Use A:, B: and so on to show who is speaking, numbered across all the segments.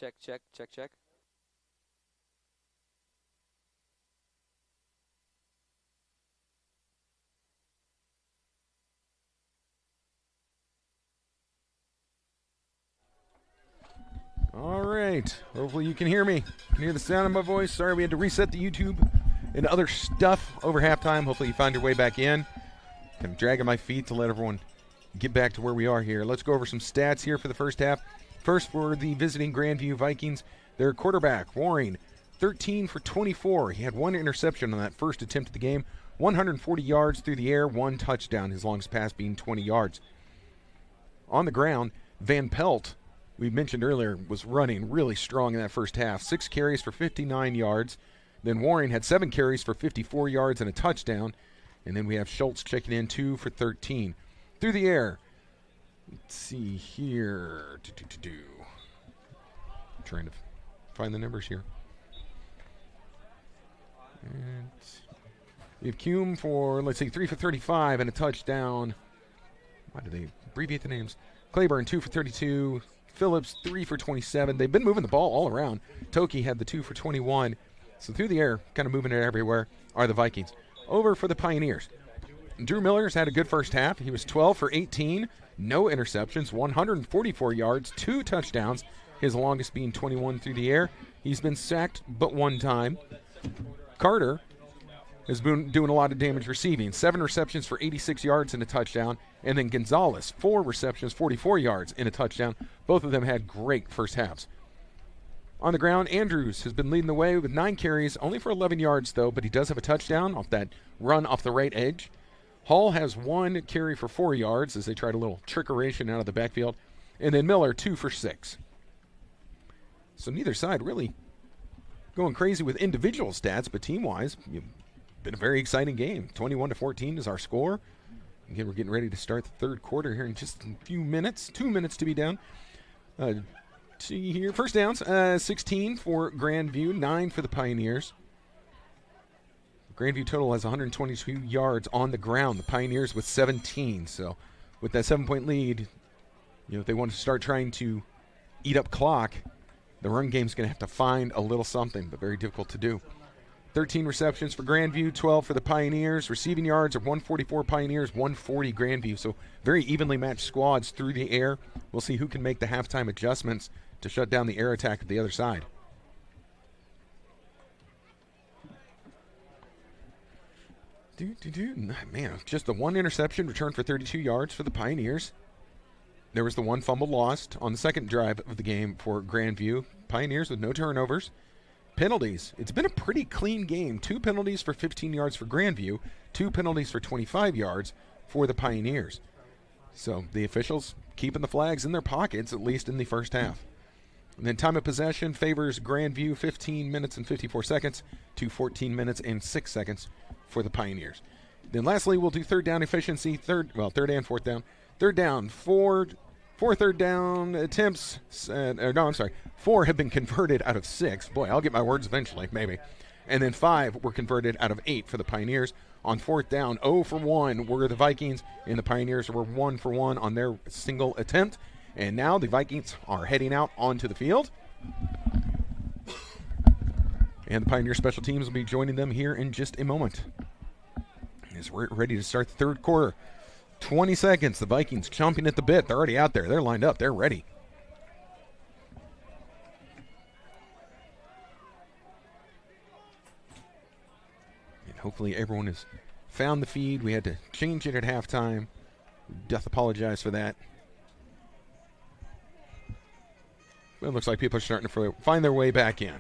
A: Check, check, check, check.
B: All right. Hopefully you can hear me. You can hear the sound of my voice. Sorry we had to reset the YouTube and other stuff over halftime. Hopefully you found your way back in. I'm dragging my feet to let everyone get back to where we are here. Let's go over some stats here for the first half. First, for the visiting Grandview Vikings, their quarterback, Warren, 13 for 24. He had one interception on that first attempt at the game, 140 yards through the air, one touchdown, his longest pass being 20 yards. On the ground, Van Pelt, we mentioned earlier, was running really strong in that first half. 6 carries for 59 yards. Then Warren had 7 carries for 54 yards and a touchdown. And then we have Schultz checking in 2 for 13. Through the air, let's see here. Trying to find the numbers here. And we have Kuhn for, let's see, 3 for 35 and a touchdown. Why do they abbreviate the names? Claiborne, 2 for 32. Phillips, 3 for 27. They've been moving the ball all around. Toki had the 2 for 21. So through the air, kind of moving it everywhere, are the Vikings. Over for the Pioneers. Drew Miller's had a good first half. He was 12 for 18. No interceptions, 144 yards, 2 touchdowns, his longest being 21 through the air. He's been sacked but one time. Carter has been doing a lot of damage receiving. 7 receptions for 86 yards and a touchdown. And then Gonzalez, 4 receptions, 44 yards and a touchdown. Both of them had great first halves. On the ground, Andrews has been leading the way with 9 carries, only for 11 yards though, but he does have a touchdown off that run off the right edge. Hall has 1 carry for 4 yards as they tried a little trickeration out of the backfield. And then Miller, 2 for 6. So neither side really going crazy with individual stats, but team-wise, been a very exciting game. 21-14 is our score. Again, we're getting ready to start the third quarter here in just a few minutes. 2 minutes to be down. See here, first downs, 16 for Grandview, 9 for the Pioneers. Grandview total has 122 yards on the ground. The Pioneers with 17. So with that 7-point lead, if they want to start trying to eat up clock, the run game's going to have to find a little something, but very difficult to do. 13 receptions for Grandview, 12 for the Pioneers. Receiving yards of 144 Pioneers, 140 Grandview. So very evenly matched squads through the air. We'll see who can make the halftime adjustments to shut down the air attack of the other side. Man, just the 1 interception returned for 32 yards for the Pioneers. There was the 1 fumble lost on the second drive of the game for Grandview. Pioneers with no turnovers. Penalties. It's been a pretty clean game. 2 penalties for 15 yards for Grandview. 2 penalties for 25 yards for the Pioneers. So the officials keeping the flags in their pockets, at least in the first half. And then time of possession favors Grandview, 15 minutes and 54 seconds to 14 minutes and 6 seconds for the Pioneers. Then lastly, we'll do third down efficiency, third and fourth down. Third down, four third down attempts. 4 have been converted out of 6. Boy, I'll get my words eventually, maybe. And then 5 were converted out of 8 for the Pioneers. On fourth down, 0 for 1 were the Vikings, and the Pioneers were 1 for 1 on their single attempt. And now the Vikings are heading out onto the field. And the Pioneer special teams will be joining them here in just a moment. As we're ready to start the third quarter. 20 seconds. The Vikings chomping at the bit. They're already out there. They're lined up. They're ready. And hopefully everyone has found the feed. We had to change it at halftime. Doth apologize for that. It looks like people are starting to find their way back in.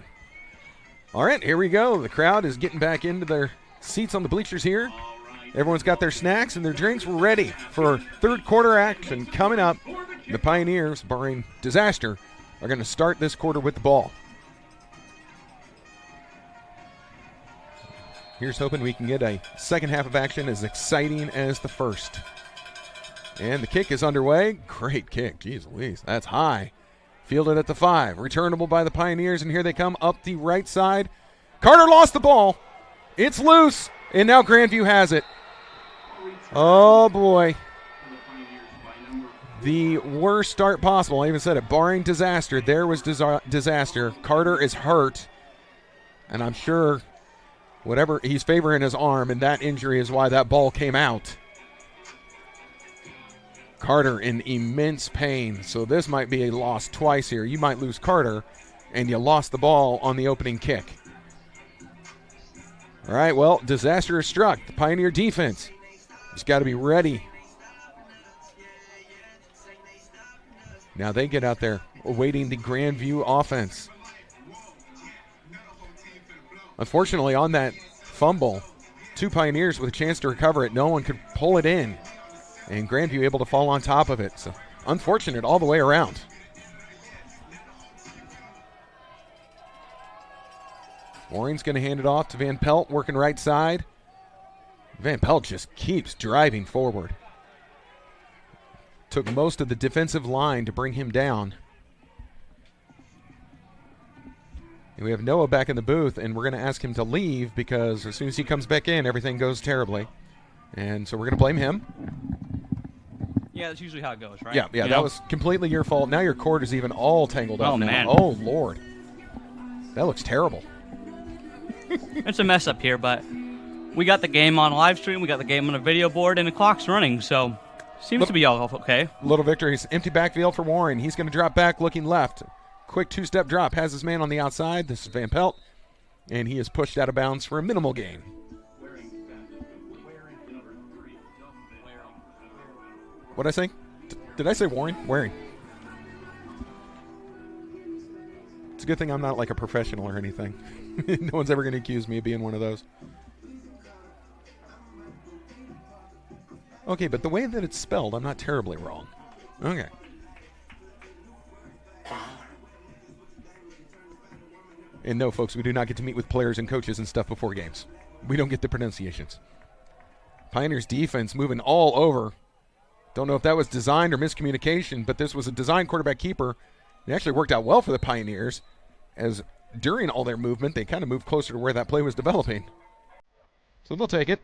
B: All right, here we go. The crowd is getting back into their seats on the bleachers here. Everyone's got their snacks and their drinks. We're ready for third quarter action coming up. The Pioneers, barring disaster, are going to start this quarter with the ball. Here's hoping we can get a second half of action as exciting as the first. And the kick is underway. Great kick. Jeez Louise, that's high. Fielded at the 5. Returnable by the Pioneers, and here they come up the right side. Carter lost the ball. It's loose, and now Grandview has it. Oh, boy. the worst start possible. I even said it. Barring disaster, there was disaster. Carter is hurt, and I'm sure whatever he's favoring his arm, and that injury is why that ball came out. Carter in immense pain, so this might be a loss twice here. You might lose Carter, and you lost the ball on the opening kick. All right, well, disaster is struck. The Pioneer defense has got to be ready. Now they get out there awaiting the Grandview offense. Unfortunately, on that fumble, 2 Pioneers with a chance to recover it. No one could pull it in. And Grandview able to fall on top of it. So unfortunate all the way around. Warren's going to hand it off to Van Pelt, working right side. Van Pelt just keeps driving forward. Took most of the defensive line to bring him down. And we have Noah back in the booth, and we're going to ask him to leave because as soon as he comes back in, everything goes terribly. And so we're going to blame him.
A: Yeah, that's usually how it goes, right?
B: Yeah, that was completely your fault. Now your cord is even all tangled up now.
A: Man.
B: Oh, Lord. That looks terrible.
A: It's a mess up here, but we got the game on live stream, we got the game on a video board, and the clock's running, so seems to be all okay.
B: Little victories. Empty backfield for Warren. He's going to drop back looking left. Quick 2-step drop. Has his man on the outside. This is Van Pelt, and he is pushed out of bounds for a minimal gain. What did I say? Did I say Warren? Waring. It's a good thing I'm not like a professional or anything. No one's ever going to accuse me of being one of those. Okay, but the way that it's spelled, I'm not terribly wrong. Okay. And no, folks, we do not get to meet with players and coaches and stuff before games. We don't get the pronunciations. Pioneers defense moving all over. Don't know if that was designed or miscommunication, but this was a design quarterback keeper. It actually worked out well for the Pioneers, as during all their movement, they kind of moved closer to where that play was developing. So they'll take it.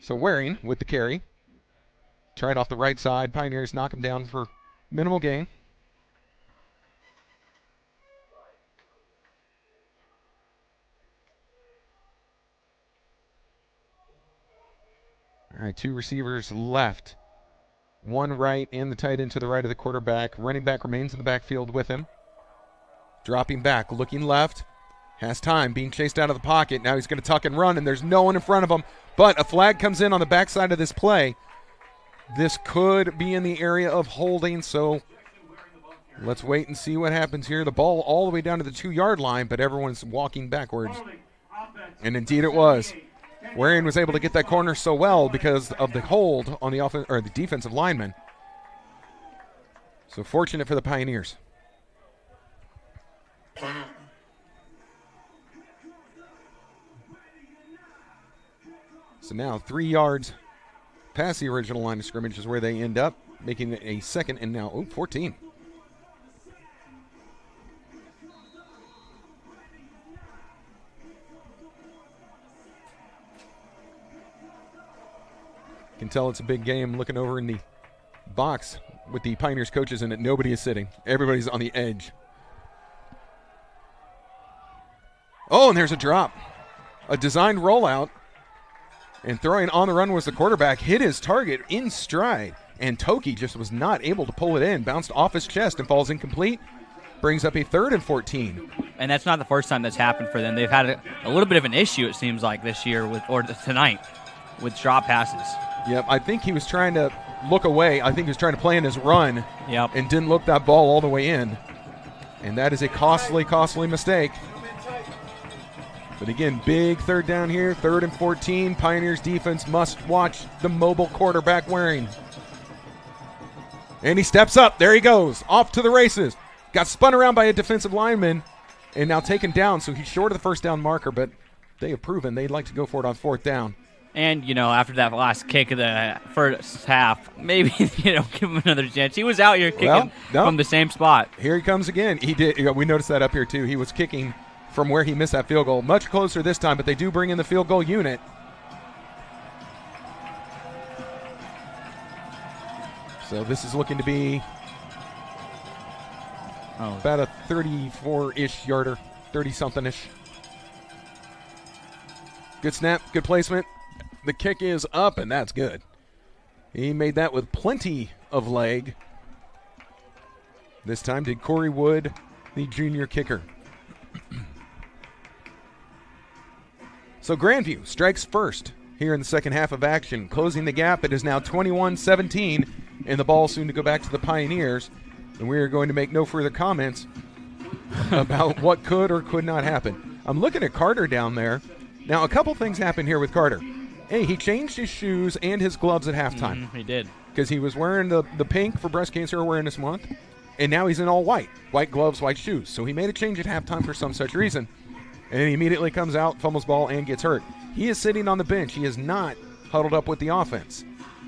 B: So Waring with the carry. Try it off the right side. Pioneers knock him down for minimal gain. All right, 2 receivers left. 1 right and the tight end to the right of the quarterback. Running back remains in the backfield with him. Dropping back, looking left. Has time, being chased out of the pocket. Now he's going to tuck and run, and there's no one in front of him. But a flag comes in on the backside of this play. This could be in the area of holding, so let's wait and see what happens here. The ball all the way down to the 2-yard line, but everyone's walking backwards. And indeed it was. Waring was able to get that corner so well because of the hold on the defensive lineman. So fortunate for the Pioneers. So now 3 yards past the original line of scrimmage is where they end up, making it a 2nd and now 14. Can tell it's a big game. Looking over in the box with the Pioneers coaches in it, nobody is sitting. Everybody's on the edge. Oh, and there's a drop. A designed rollout. And throwing on the run was the quarterback. Hit his target in stride. And Toki just was not able to pull it in. Bounced off his chest and falls incomplete. Brings up a 3rd and 14.
A: And that's not the first time that's happened for them. They've had a little bit of an issue, it seems like, this year tonight with drop passes.
B: Yep, I think he was trying to look away. I think he was trying to play in his run.
A: Yep.
B: And didn't look that ball all the way in. And that is a costly, costly mistake. But again, big 3rd down here, 3rd and 14. Pioneers defense must watch the mobile quarterback Waring. And he steps up. There he goes. Off to the races. Got spun around by a defensive lineman and now taken down. So he's short of the 1st down marker, but they have proven they'd like to go for it on 4th down.
A: And, after that last kick of the first half, maybe, give him another chance. He was out here kicking from the same spot.
B: Here he comes again. He did. We noticed that up here, too. He was kicking from where he missed that field goal. Much closer this time, but they do bring in the field goal unit. So this is looking to be about a 34-ish yarder, 30-something-ish. Good snap, good placement. The kick is up, and that's good. He made that with plenty of leg. This time did Corey Wood, the junior kicker. So Grandview strikes first here in the second half of action. Closing the gap, it is now 21-17, and the ball soon to go back to the Pioneers. And we are going to make no further comments about what could or could not happen. I'm looking at Carter down there. Now, a couple things happened here with Carter. Hey, he changed his shoes and his gloves at halftime.
A: He did.
B: Because he was wearing the pink for Breast Cancer Awareness Month, and now he's in all white. White gloves, white shoes. So he made a change at halftime for some such reason. And then he immediately comes out, fumbles ball, and gets hurt. He is sitting on the bench. He is not huddled up with the offense.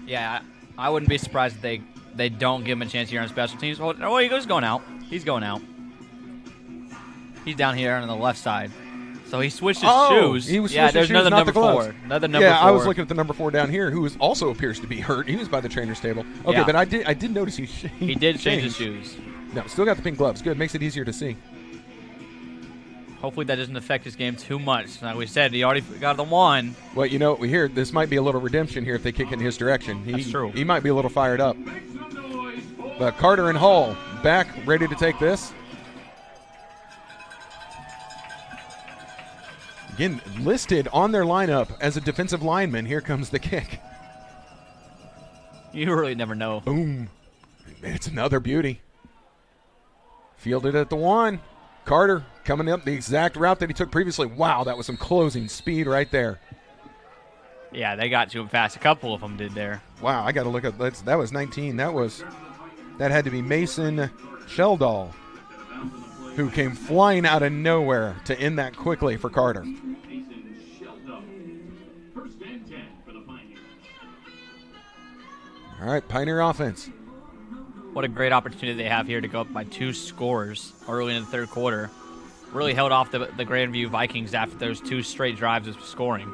A: Yeah, I wouldn't be surprised if they don't give him a chance here on special teams. Oh, he's going out. He's going out. He's down here on the left side. So he switched his shoes.
B: He was
A: there's
B: shoes,
A: another
B: not
A: number
B: the gloves.
A: 4. Another number 4.
B: Yeah, I was looking at the number 4 down here, who also appears to be hurt. He was by the trainer's table. Okay,
A: Yeah.
B: but I did notice he
A: did change
B: changed
A: his shoes.
B: No, still got the pink gloves. Good, makes it easier to see.
A: Hopefully that doesn't affect his game too much. Like we said, he already got the one.
B: Well, you know, we hear this might be a little redemption here if they kick in his direction.
A: That's true.
B: He might be a little fired up. But Carter and Hall back, ready to take this. Again, listed on their lineup as a defensive lineman. Here comes the kick.
A: You really never know.
B: Boom. It's another beauty. Fielded at the 1. Carter coming up the exact route that he took previously. Wow, that was some closing speed right there.
A: Yeah, they got to him fast. A couple of them did there.
B: Wow, I got to look at that. Was 19. That had to be Mason Sheldall, who came flying out of nowhere to end that quickly for Carter. All right, Pioneer offense.
A: What a great opportunity they have here to go up by 2 scores early in the third quarter. Really held off the Grandview Vikings after those 2 straight drives of scoring.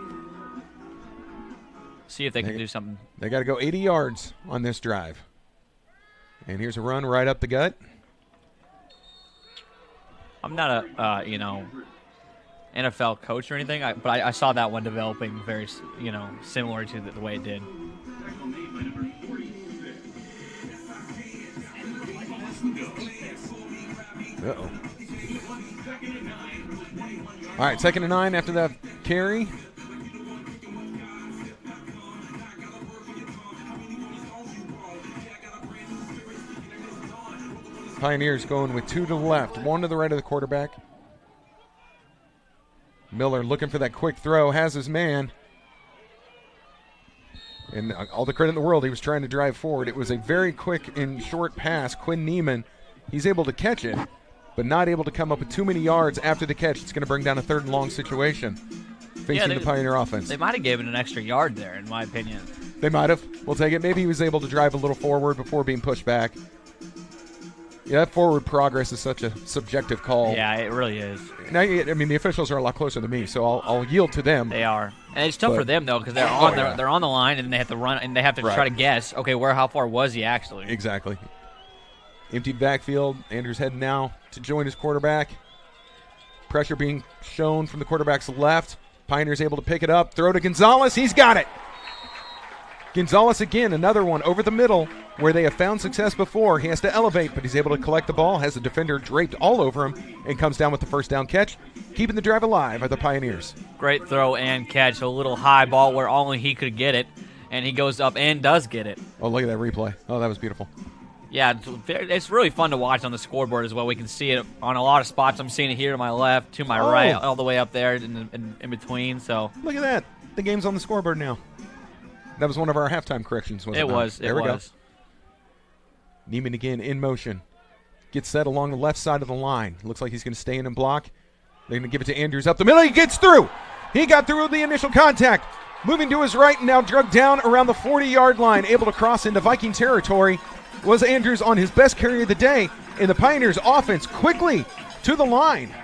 A: See if they can do something.
B: They got to go 80 yards on this drive. And here's a run right up the gut.
A: I'm not a NFL coach or anything, but I saw that one developing very similar to the way it did.
B: Uh-oh. All right, 2nd and 9 after that carry. Pioneers going with 2 to the left, 1 to the right of the quarterback. Miller looking for that quick throw, has his man. And all the credit in the world, he was trying to drive forward. It was a very quick and short pass. Quinn Neiman, he's able to catch it, but not able to come up with too many yards after the catch. It's going to bring down a 3rd and long situation facing the Pioneer offense.
A: They might have given an extra yard there, in my opinion.
B: They might have. We'll take it. Maybe he was able to drive a little forward before being pushed back. Yeah, that forward progress is such a subjective call.
A: Yeah, it really is.
B: Now, I mean, the officials are a lot closer than me, so I'll yield to them.
A: They are, and it's tough for them though because they're on the line and they have to run and they have to try to guess. Okay, how far was he actually?
B: Exactly. Empty backfield. Andrews heading now to join his quarterback. Pressure being shown from the quarterback's left. Pioneers able to pick it up. Throw to Gonzalez. He's got it. Gonzalez again, another one over the middle where they have found success before. He has to elevate, but he's able to collect the ball, has the defender draped all over him, and comes down with the first down catch, keeping the drive alive are the Pioneers.
A: Great throw and catch, a little high ball where only he could get it, and he goes up and does get it.
B: Oh, look at that replay. Oh, that was beautiful.
A: Yeah, it's really fun to watch on the scoreboard as well. We can see it on a lot of spots. I'm seeing it here to my left, to my right, all the way up there in between. So
B: look at that. The game's on the scoreboard now. That was one of our halftime corrections, wasn't it?
A: It was.
B: There we go. Neiman again in motion. Gets set along the left side of the line. Looks like he's going to stay in and block. They're going to give it to Andrews up the middle. He gets through. He got through the initial contact. Moving to his right and now drugged down around the 40-yard line. Able to cross into Viking territory was Andrews on his best carry of the day. And the Pioneers offense quickly to the line.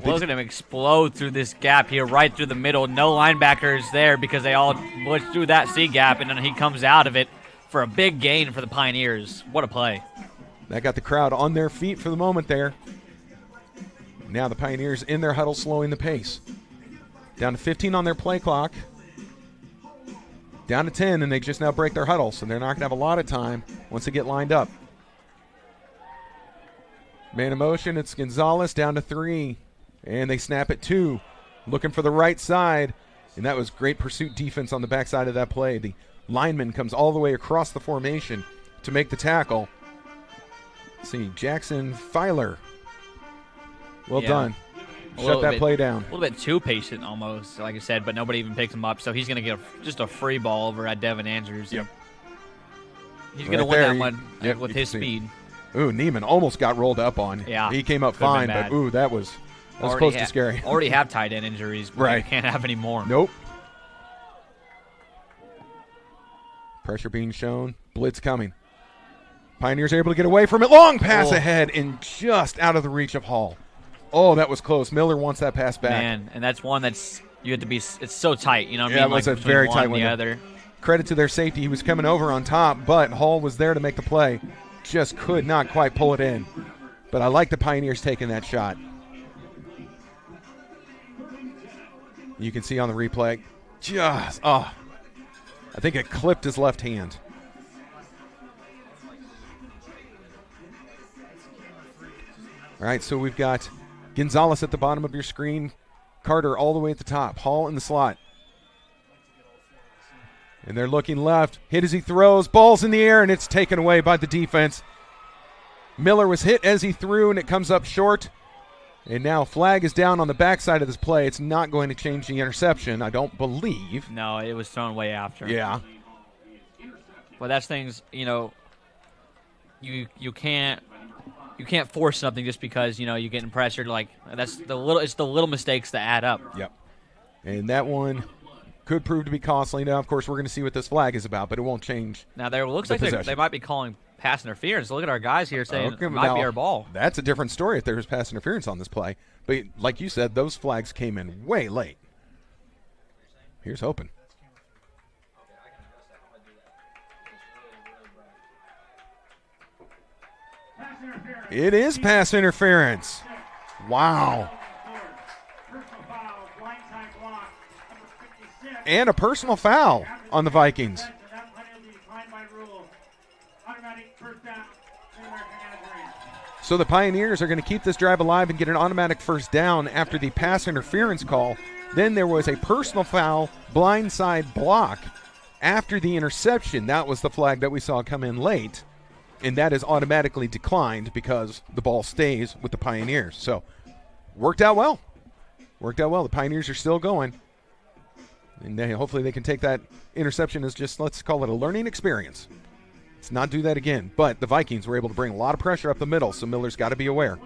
A: Look at him explode through this gap here, right through the middle. No linebackers there because they all blitzed through that C gap, and then he comes out of it, for a big gain for the Pioneers. What a play.
B: That got the crowd on their feet for the moment there. Now the Pioneers in their huddle slowing the pace. Down to 15 on their play clock. Down to 10, and they just now break their huddle, so they're not going to have a lot of time once they get lined up. Man in motion, it's Gonzalez down to 3, and they snap it 2. Looking for the right side, and that was great pursuit defense on the backside of that play. The lineman comes all the way across the formation to make the tackle. Let's see, Jackson Filer. Well done. Shut that play down.
A: A little bit too patient almost, like I said, but nobody even picks him up, so he's going to get just a free ball over at Devin Andrews.
B: Yep.
A: He's going to win that one with his speed.
B: Ooh, Neiman almost got rolled up on.
A: Yeah.
B: He came up fine, but ooh, that was close to scary.
A: Already have tight end injuries, but you can't have any more.
B: Nope. Pressure being shown. Blitz coming. Pioneers able to get away from it. Long pass ahead and just out of the reach of Hall. Oh, that was close. Miller wants that pass back.
A: Man, and that's one that's you have to be. It's so tight, you know what I mean?
B: Yeah, it was a very tight window.
A: The other.
B: Credit to their safety. He was coming over on top, but Hall was there to make the play. Just could not quite pull it in. But I like the Pioneers taking that shot. You can see on the replay, I think it clipped his left hand. All right, so we've got Gonzalez at the bottom of your screen, Carter all the way at the top, Hall in the slot. And they're looking left. Hit as he throws. Ball's in the air, and it's taken away by the defense. Miller was hit as he threw, and it comes up short. And now flag is down on the backside of this play. It's not going to change the interception, I don't believe.
A: No, it was thrown way after.
B: Yeah.
A: Well, that's things, you know, you can't force something just because, you know, you're getting pressured. Like, it's the little mistakes that add up.
B: Yep. And that one could prove to be costly. Now, of course, we're going to see what this flag is about, but it won't change.
A: Now, there looks like they might be calling pass interference. Look at our guys here saying it might be our ball.
B: That's a different story if there's pass interference on this play. But like you said, those flags came in way late. Here's hoping. It is pass interference. Wow. And a personal foul on the Vikings. So the Pioneers are going to keep this drive alive and get an automatic first down after the pass interference call. Then there was a personal foul, blindside block after the interception. That was the flag that we saw come in late, and that is automatically declined because the ball stays with the Pioneers. So worked out well. Worked out well. The Pioneers are still going, and hopefully they can take that interception as just, let's call it a learning experience. Let's not do that again. But the Vikings were able to bring a lot of pressure up the middle, so Miller's got to be aware.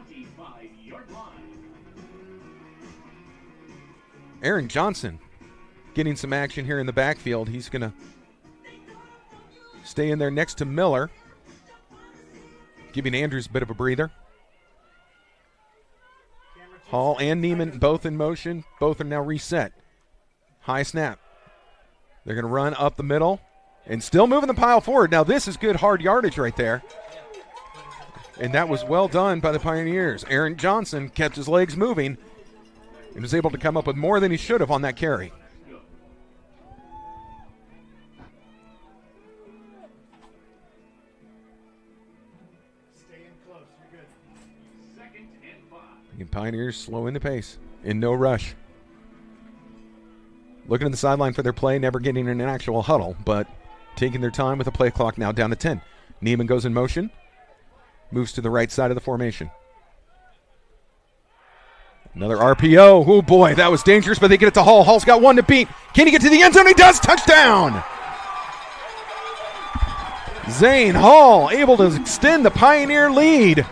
B: Aaron Johnson getting some action here in the backfield. He's going to stay in there next to Miller, giving Andrews a bit of a breather. Hall and Neiman both in motion. Both are now reset. High snap. They're going to run up the middle. And still moving the pile forward. Now this is good hard yardage right there. And that was well done by the Pioneers. Aaron Johnson kept his legs moving and was able to come up with more than he should have on that carry. And Pioneers slowing the pace in no rush. Looking at the sideline for their play, never getting in an actual huddle, but taking their time with the play clock now down to 10. Neiman goes in motion, moves to the right side of the formation. Another RPO. Oh, boy, that was dangerous, but they get it to Hall. Hall's got one to beat. Can he get to the end zone? He does. Touchdown! Zane Hall able to extend the Pioneer lead.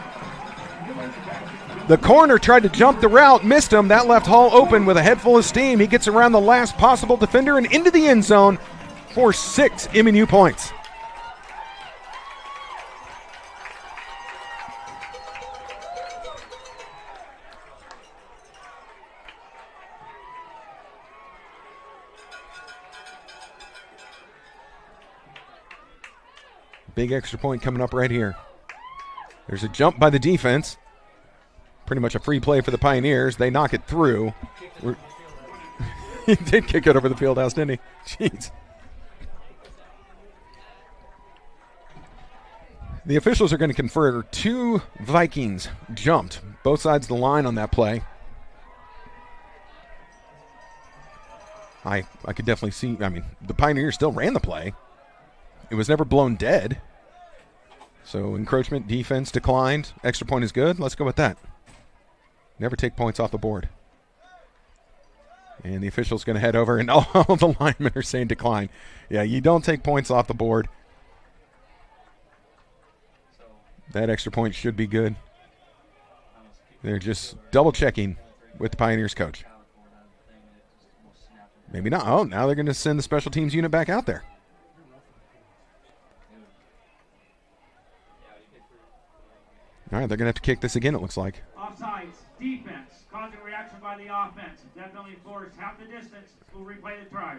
B: The corner tried to jump the route, missed him. That left Hall open with a head full of steam. He gets around the last possible defender and into the end zone for 6 MNU points. Big extra point coming up right here. There's a jump by the defense. Pretty much a free play for the Pioneers. They knock it through. He did kick it over the field house, didn't he? Jeez. The officials are going to confer 2 Vikings jumped. Both sides of the line on that play. I could definitely see, the Pioneers still ran the play. It was never blown dead. So encroachment, defense declined. Extra point is good. Let's go with that. Never take points off the board. And the official's going to head over, and all the linemen are saying decline. Yeah, you don't take points off the board. That extra point should be good. They're just double-checking with the Pioneers coach. Maybe not. Oh, now they're going to send the special teams unit back out there. All right, they're going to have to kick this again, it looks like.
C: Offsides, defense, causing reaction by the offense. Definitely forced half the distance. We'll replay the try.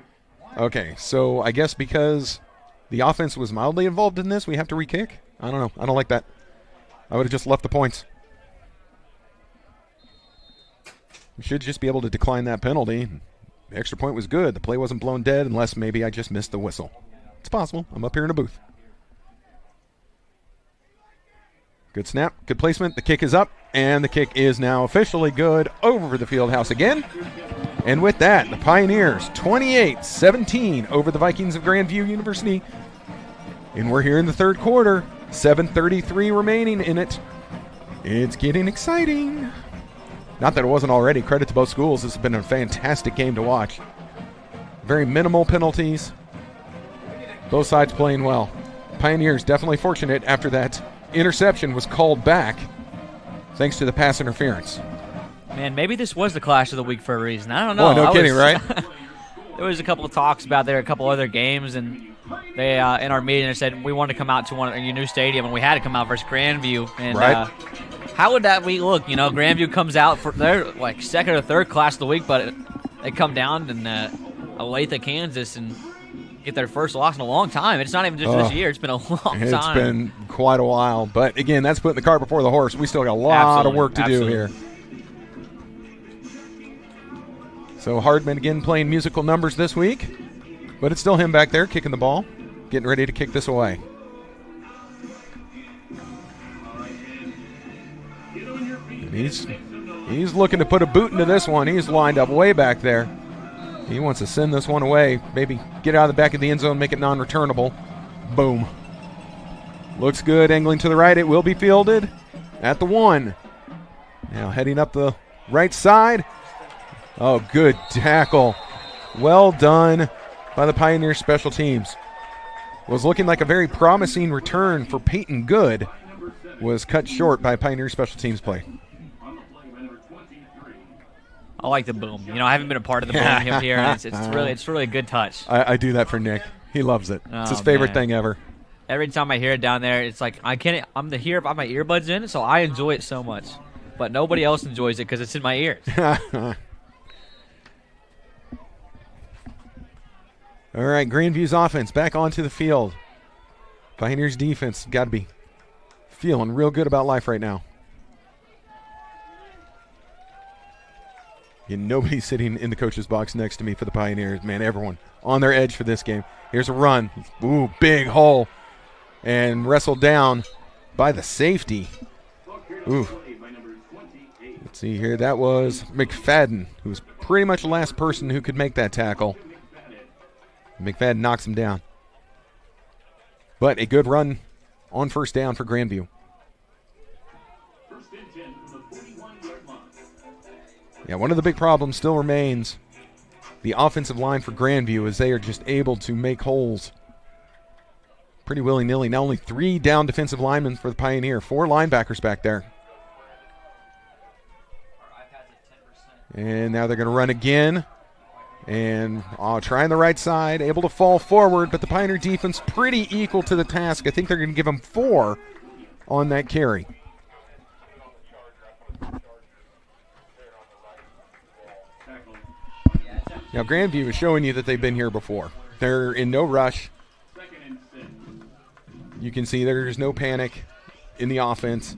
B: Okay, so I guess because the offense was mildly involved in this, we have to re-kick? I don't know. I don't like that. I would have just left the points. We should just be able to decline that penalty. The extra point was good. The play wasn't blown dead unless maybe I just missed the whistle. It's possible. I'm up here in a booth. Good snap, good placement. The kick is up, and the kick is now officially good over the field house again. And with that, the Pioneers 28-17 over the Vikings of Grandview University. And we're here in the third quarter. 7:33 remaining in it. It's getting exciting. Not that it wasn't already. Credit to both schools. This has been a fantastic game to watch. Very minimal penalties. Both sides playing well. Pioneers definitely fortunate after that interception was called back thanks to the pass interference.
A: Man, maybe this was the clash of the week for a reason. I don't know.
B: Boy, no kidding, right?
A: There was a couple of talks about there, a couple other games, and they in our meeting they said we wanted to come out to your new stadium, and we had to come out versus Grandview. And
B: right.
A: How would that week look? Grandview comes out for their second or third clash of the week, but they come down in Olathe, Kansas, and get their first loss in a long time. It's not even just this year. It's been a long time.
B: It's been quite a while. But, again, that's putting the cart before the horse. We still got a lot of work to do here. So Hardman again playing musical numbers this week. But it's still him back there kicking the ball, getting ready to kick this away. And he's looking to put a boot into this one. He's lined up way back there. He wants to send this one away, maybe get out of the back of the end zone, make it non-returnable. Boom. Looks good, angling to the right. It will be fielded at the 1. Now heading up the right side. Oh, good tackle. Well done by the Pioneer special teams. Was looking like a very promising return for Peyton Good. Was cut short by Pioneer special teams play.
A: I like the boom. I haven't been a part of the boom here, and it's really a good touch.
B: I do that for Nick. He loves it. It's his favorite thing ever.
A: Every time I hear it down there, it's like I'm here by my earbuds in, so I enjoy it so much. But nobody else enjoys it because it's in my ears.
B: All right, Grandview's offense back onto the field. Pioneers defense got to be feeling real good about life right now. And nobody's sitting in the coach's box next to me for the Pioneers. Man, everyone on their edge for this game. Here's a run. Ooh, big hole. And wrestled down by the safety. Ooh. Let's see here. That was McFadden, who was pretty much the last person who could make that tackle. McFadden knocks him down. But a good run on first down for Grandview. Yeah, one of the big problems still remains the offensive line for Grandview, as they are just able to make holes pretty willy-nilly. Now only 3 down defensive linemen for the Pioneer. 4 linebackers back there. And now they're going to run again. And trying the right side, able to fall forward, but the Pioneer defense pretty equal to the task. I think they're going to give them 4 on that carry. Now, Grandview is showing you that they've been here before. They're in no rush. You can see there's no panic in the offense.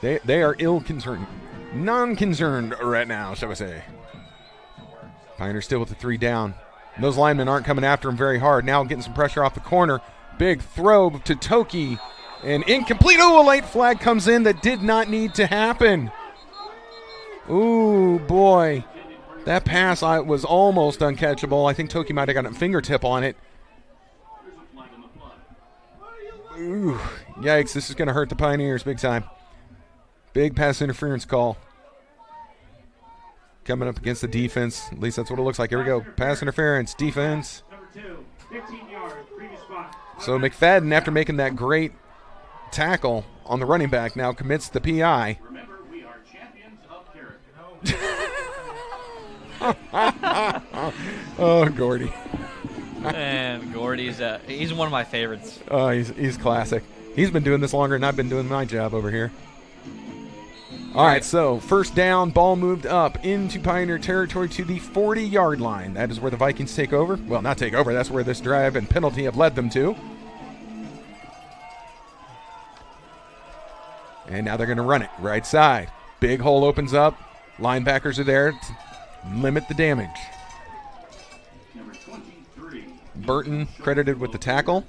B: They are ill-concerned. Non-concerned right now, shall we say. Pioneers still with the 3 down. And those linemen aren't coming after him very hard. Now getting some pressure off the corner. Big throw to Toki. And incomplete. Oh, a late flag comes in that did not need to happen. Ooh, boy. That pass was almost uncatchable. I think Toki might have got a fingertip on it. Ooh, yikes. This is going to hurt the Pioneers big time. Big pass interference call. Coming up against the defense. At least that's what it looks like. Here we go. Pass interference. Defense. So McFadden, after making that great tackle on the running back, now commits the PI.
C: Remember, we are champions of character.
B: Oh, Gordy.
A: And Gordy's he's one of my favorites.
B: Oh, he's classic. He's been doing this longer than I've been doing my job over here. All right, so first down, ball moved up into Pioneer territory to the 40-yard line. That is where the Vikings take over. Well, not take over. That's where this drive and penalty have led them to. And now they're going to run it right side. Big hole opens up. Linebackers are there to limit the damage.
C: Number 23.
B: Burton credited with the tackle.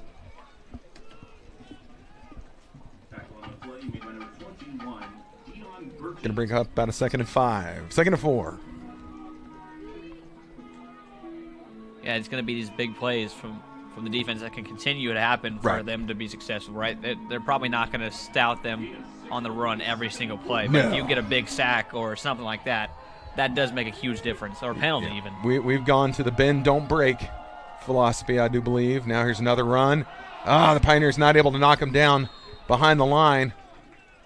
B: Going to bring up about a 2nd and 5. 2nd and 4.
A: Yeah, it's going to be these big plays from the defense that can continue to happen for them to be successful, right? They're probably not going to stout them on the run every single play. But if you get a big sack or something like that, that does make a huge difference, or a penalty even.
B: We've gone to the bend, don't break philosophy, I do believe. Now here's another run. The Pioneers not able to knock him down behind the line.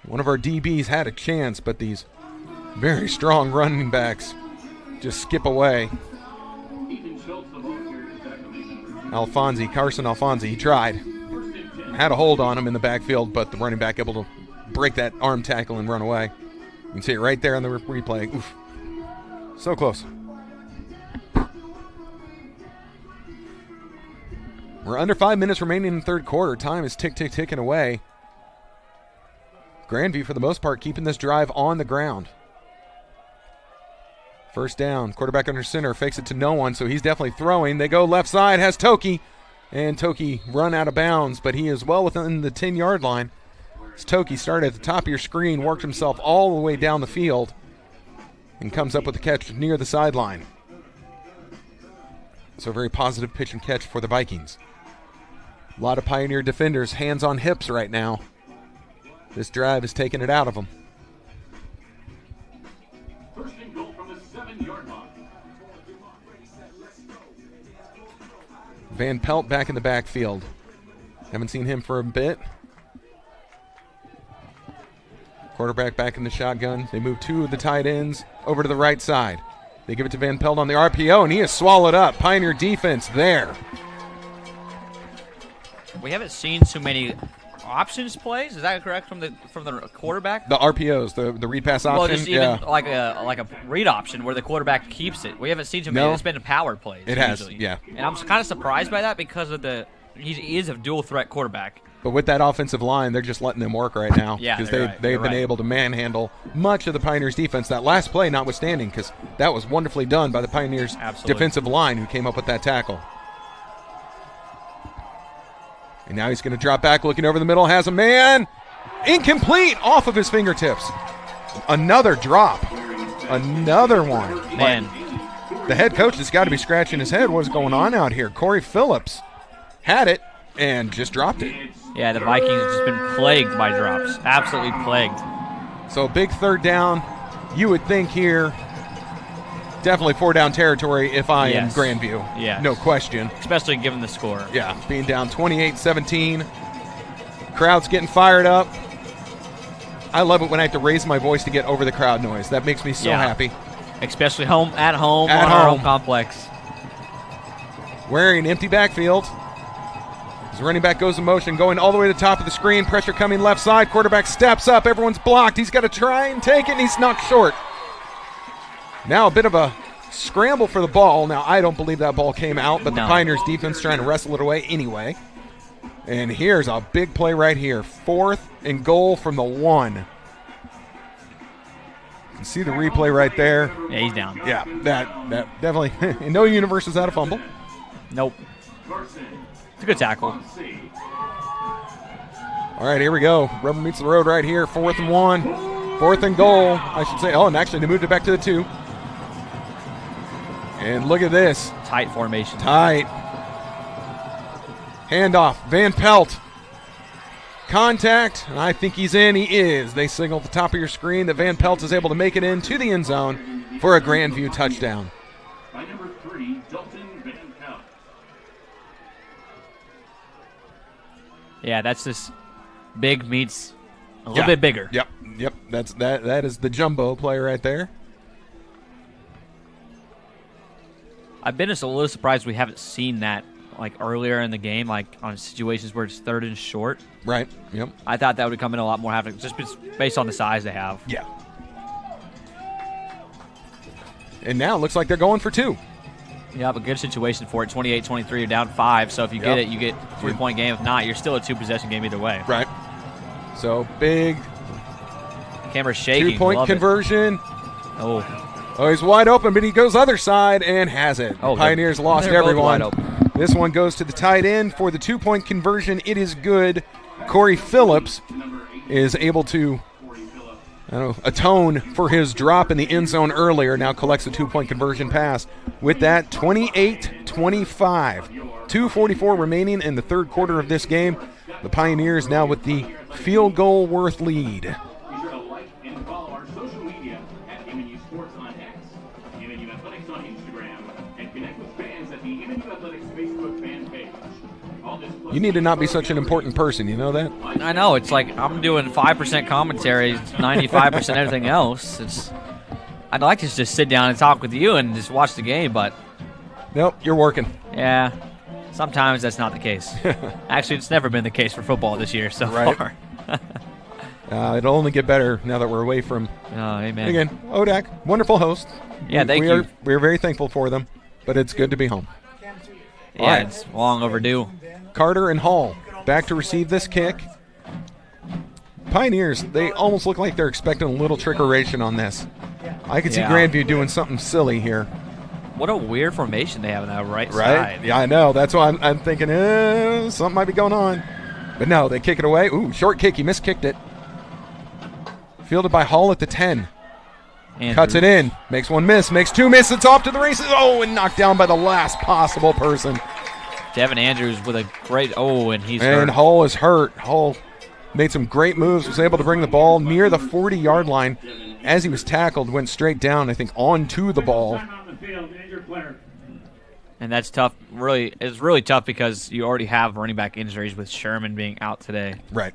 B: One of our DBs had a chance, but these very strong running backs just skip away. Carson Alfonsi, he tried. Had a hold on him in the backfield, but the running back able to break that arm tackle and run away. You can see it right there on the replay. Oof. So close. We're under 5 minutes remaining in the third quarter. Time is ticking away. Grandview, for the most part, keeping this drive on the ground. First down, quarterback under center, fakes it to no one, so he's definitely throwing. They go left side, has Toki, and Toki run out of bounds, but he is well within the 10-yard line. As Toki started at the top of your screen, worked himself all the way down the field, and comes up with a catch near the sideline. So a very positive pitch and catch for the Vikings. A lot of Pioneer defenders hands on hips right now. This drive is taking it out of them.
C: First and goal from the 7-yard line.
B: Van Pelt back in the backfield. Haven't seen him for a bit. Quarterback back in the shotgun. They move 2 of the tight ends over to the right side. They give it to Van Pelt on the RPO, and he is swallowed up. Pioneer defense there.
A: We haven't seen too many options plays. Is that correct from the quarterback?
B: The RPOs, the read pass option.
A: Well, just even like a read option where the quarterback keeps it. We haven't seen too many. It's been a power plays.
B: It
A: usually.
B: has, yeah.
A: And I'm kind of surprised by that because of he is a dual threat quarterback.
B: But with that offensive line, they're just letting them work right now.
A: Yeah,
B: because they've been able to manhandle much of the Pioneers' defense. That last play notwithstanding, because that was wonderfully done by the Pioneers' defensive line who came up with that tackle. And now he's going to drop back, looking over the middle, has a man. Incomplete, off of his fingertips. Another drop. Another one.
A: Man.
B: The head coach has got to be scratching his head. What's going on out here? Corey Phillips had it and just dropped it.
A: Yeah, the Vikings have just been plagued by drops. Absolutely plagued.
B: So big third down. You would think here, definitely 4-down territory if I am Grandview.
A: Yeah.
B: No question.
A: Especially given the score.
B: Yeah, being down 28-17. Crowd's getting fired up. I love it when I have to raise my voice to get over the crowd noise. That makes me so happy.
A: Especially at home on our home complex.
B: Wearing an empty backfield. His running back goes in motion, going all the way to the top of the screen. Pressure coming left side. Quarterback steps up. Everyone's blocked. He's got to try and take it, and he's knocked short. Now a bit of a scramble for the ball. Now, I don't believe that ball came out, but the
A: No.
B: Pioneers defense trying to wrestle it away anyway. And here's a big play right here. 4th and goal from the 1. You can see the replay right there.
A: Yeah, he's down.
B: Yeah, that definitely. In no universe is that a fumble.
A: Nope. It's a good tackle.
B: All right, here we go. Rubber meets the road right here. 4th and 1. 4th and goal, I should say. Oh, and actually they moved it back to the 2. And look at this.
A: Tight formation.
B: Tight. Handoff. Van Pelt. Contact. And I think he's in. He is. They signal at the top of your screen that Van Pelt is able to make it into the end zone for a Grandview touchdown.
C: By number 3, Dalton Van Pelt.
A: Yeah, that's this big meets a little bit bigger.
B: Yep. That is the jumbo play right there.
A: I've been just a little surprised we haven't seen that like earlier in the game, like on situations where it's 3rd and short.
B: Right. Yep.
A: I thought that would come in a lot more havoc, just based on the size they have.
B: Yeah. And now it looks like they're going for 2.
A: You have a good situation for it. 28-23, you're down 5. So if you get it, you get 3-point game. If not, you're still a 2-possession game either way.
B: Right. So big
A: Camera's shaking.
B: 2-point
A: Love it.
B: conversion.
A: Oh,
B: He's wide open, but he goes other side and has it.
A: Oh,
B: Pioneers lost
A: they're both
B: everyone.
A: wide open.
B: This one goes to the tight end for the 2-point conversion. It is good. Corey Phillips is able to atone for his drop in the end zone earlier. Now collects a 2-point conversion pass. With that, 28-25. 2:44 remaining in the third quarter of this game. The Pioneers now with the field goal worth lead.
C: Be sure to like and follow our social media at MNU Sports on X, MNU Athletics on Instagram, and connect with fans at the MNU Athletics Facebook fan page. All this plus
B: You need to not be such an important person, you know that?
A: I know. It's like I'm doing 5% commentary, 95% everything else. I'd like to just sit down and talk with you and just watch the game, but
B: Nope, you're working.
A: yeah, sometimes that's not the case. Actually, it's never been the case for football this year so
B: Right.
A: far.
B: It'll only get better now that we're away from.
A: Oh, amen.
B: Again, ODAC, wonderful host.
A: Yeah, thank you.
B: We're very thankful for them, but it's good to be home.
A: Yeah,
B: All right.
A: it's long overdue.
B: Carter and Hall back to receive this kick. Pioneers, they almost look like they're expecting a little trickeration on this. I could see
A: Yeah.
B: Grandview doing something silly here.
A: What a weird formation they have on that right
B: Right?
A: side.
B: Yeah, I know. That's why I'm thinking, something might be going on. But no, they kick it away. Ooh, short kick. He miskicked it. Fielded by Hall at the 10.
A: Andrews.
B: Cuts it in. Makes one miss. Makes two miss. It's off to the races. Oh, and knocked down by the last possible person.
A: Devin Andrews with a great, and he's
B: And
A: hurt.
B: Hall is hurt. Hall made some great moves. Was able to bring the ball near the 40-yard line. As he was tackled, went straight down, I think, onto the ball.
C: Time on the field, injured player.
A: And that's tough. It's really tough because you already have running back injuries with Sherman being out today.
B: Right.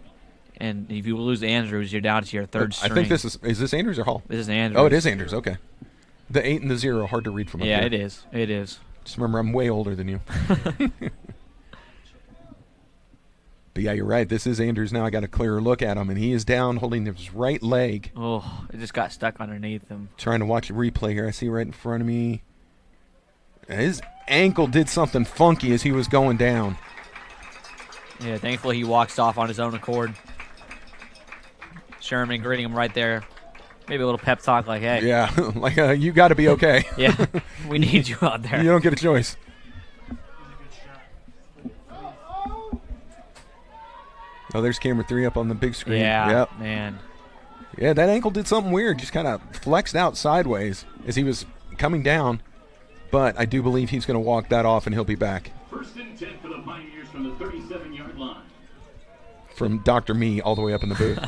A: And if you lose Andrews, you're down to your third string.
B: I think this is this Andrews or Hall?
A: This is Andrews.
B: Oh, it is Andrews. Okay. The 8 and the 0, hard to read from up
A: Yeah,
B: here.
A: it is. It is.
B: Just remember, I'm way older than you. But yeah, you're right. This is Andrews now. I got a clearer look at him, and he is down holding his right leg.
A: Oh, it just got stuck underneath him.
B: Trying to watch a replay here. I see right in front of me. His ankle did something funky as he was going down.
A: Yeah, thankfully he walks off on his own accord. Sherman greeting him right there. Maybe a little pep talk like, hey.
B: Yeah, like you got to be okay.
A: Yeah, we need you out there.
B: You don't get a choice. Oh, there's camera 3 up on the big screen.
A: Yeah,
B: Yep.
A: man.
B: Yeah, that ankle did something weird. Just kind of flexed out sideways as he was coming down. But I do believe he's going to walk that off, and he'll be back.
C: 1st and 10 for the Pioneers from the 37-yard line.
B: From Dr. Me all the way up in the booth.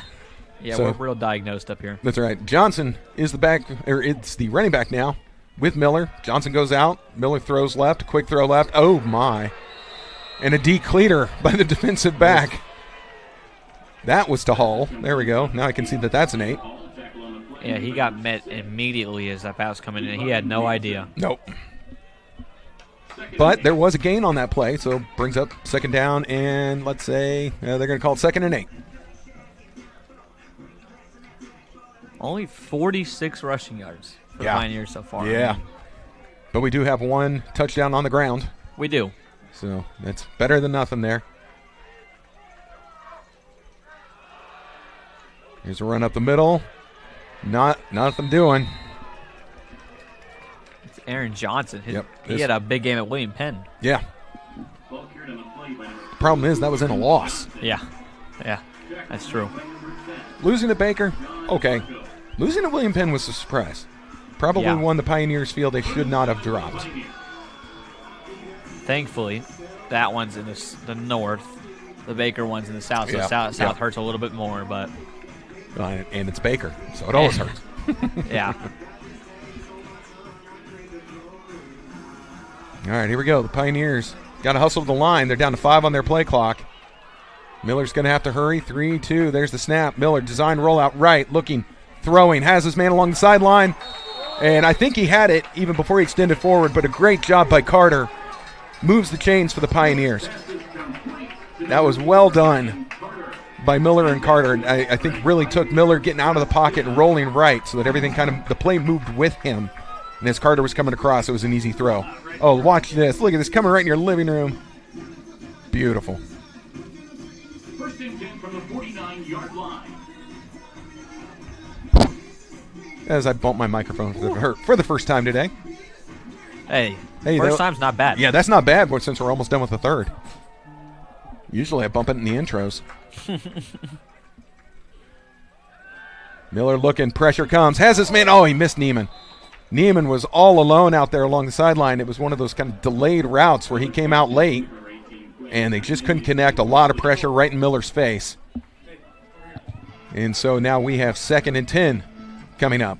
A: Yeah,
B: So-
A: we're real diagnosed up here.
B: That's right. Johnson is the back, or it's the running back now with Miller. Johnson goes out. Miller throws left. Quick throw left. Oh, my. And a decleater by the defensive back. That was to Hall. There we go. Now I can see that that's an 8.
A: Yeah, he got met immediately as that pass coming in. He had no idea.
B: Nope. But there was a gain on that play, so brings up 2nd down, and let's say they're going to call it 2nd and 8.
A: Only 46 rushing yards for the
B: Yeah.
A: Pioneers so far.
B: Yeah. But we do have one touchdown on the ground.
A: We do.
B: So that's better than nothing there. Here's a run up the middle. Nothing doing.
A: It's Aaron Johnson.
B: Yep.
A: He had a big game at William Penn.
B: Yeah. Problem is, that was in a loss.
A: Yeah, that's true.
B: Losing to Baker, okay. Losing to William Penn was a surprise. Probably one the Pioneers feel they should not have dropped.
A: Thankfully, that one's in the north. The Baker one's in the south, so south hurts a little bit more, but...
B: and it's Baker, so it always hurts.
A: Yeah.
B: All right, here we go. The Pioneers got to hustle to the line. They're down to 5 on their play clock. Miller's going to have to hurry. 3-2. There's the snap. Miller, design rollout right, looking, throwing, has his man along the sideline. And I think he had it even before he extended forward, but a great job by Carter. Moves the chains for the Pioneers. That was well done by Miller and Carter. I think really took Miller getting out of the pocket and rolling right so that everything the play moved with him. And as Carter was coming across, it was an easy throw. Oh, watch this. Look at this coming right in your living room. Beautiful.
C: First and 10 from the 49-yard line.
B: As I bumped my microphone for the first time today.
A: Hey, first time's not bad.
B: Yeah, that's not bad since we're almost done with the third. Usually I bump it in the intros. Miller looking, pressure comes, has his man. Oh, he missed Neiman. Neiman was all alone out there along the sideline. It was one of those kind of delayed routes where he came out late, and they just couldn't connect. A lot of pressure right in Miller's face. And so now we have 2nd and 10 coming up.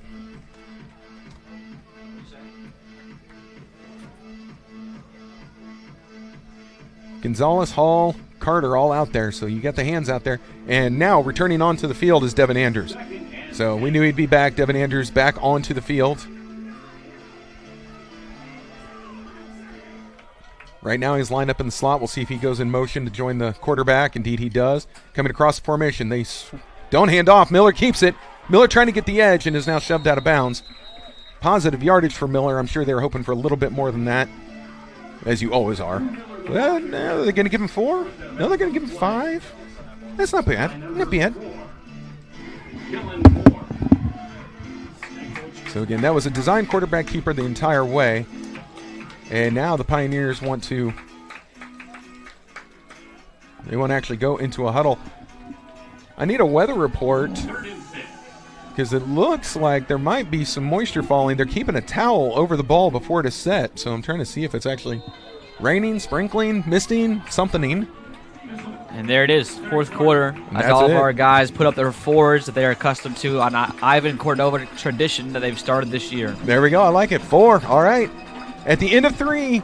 B: Gonzalez, Hall, Carter all out there, so you got the hands out there. And now returning onto the field is Devin Andrews. So we knew he'd be back. Devin Andrews back onto the field. Right now he's lined up in the slot. We'll see if he goes in motion to join the quarterback. Indeed he does. Coming across the formation. They don't hand off. Miller keeps it. Miller trying to get the edge and is now shoved out of bounds. Positive yardage for Miller. I'm sure they were hoping for a little bit more than that, as you always are. Well, no, they're going to give him 4? No, they're going to give him 5? That's not bad. Not bad. So again, that was a design quarterback keeper the entire way. And now the Pioneers want to actually go into a huddle. I need a weather report because it looks like there might be some moisture falling. They're keeping a towel over the ball before it is set, so I'm trying to see if it's actually raining, sprinkling, misting, something.
A: And there it is, 4th quarter. As all of our guys put up their 4s that they are accustomed to on Ivan Cordova tradition that they've started this year.
B: There we go. I like it. 4. All right. At the end of 3,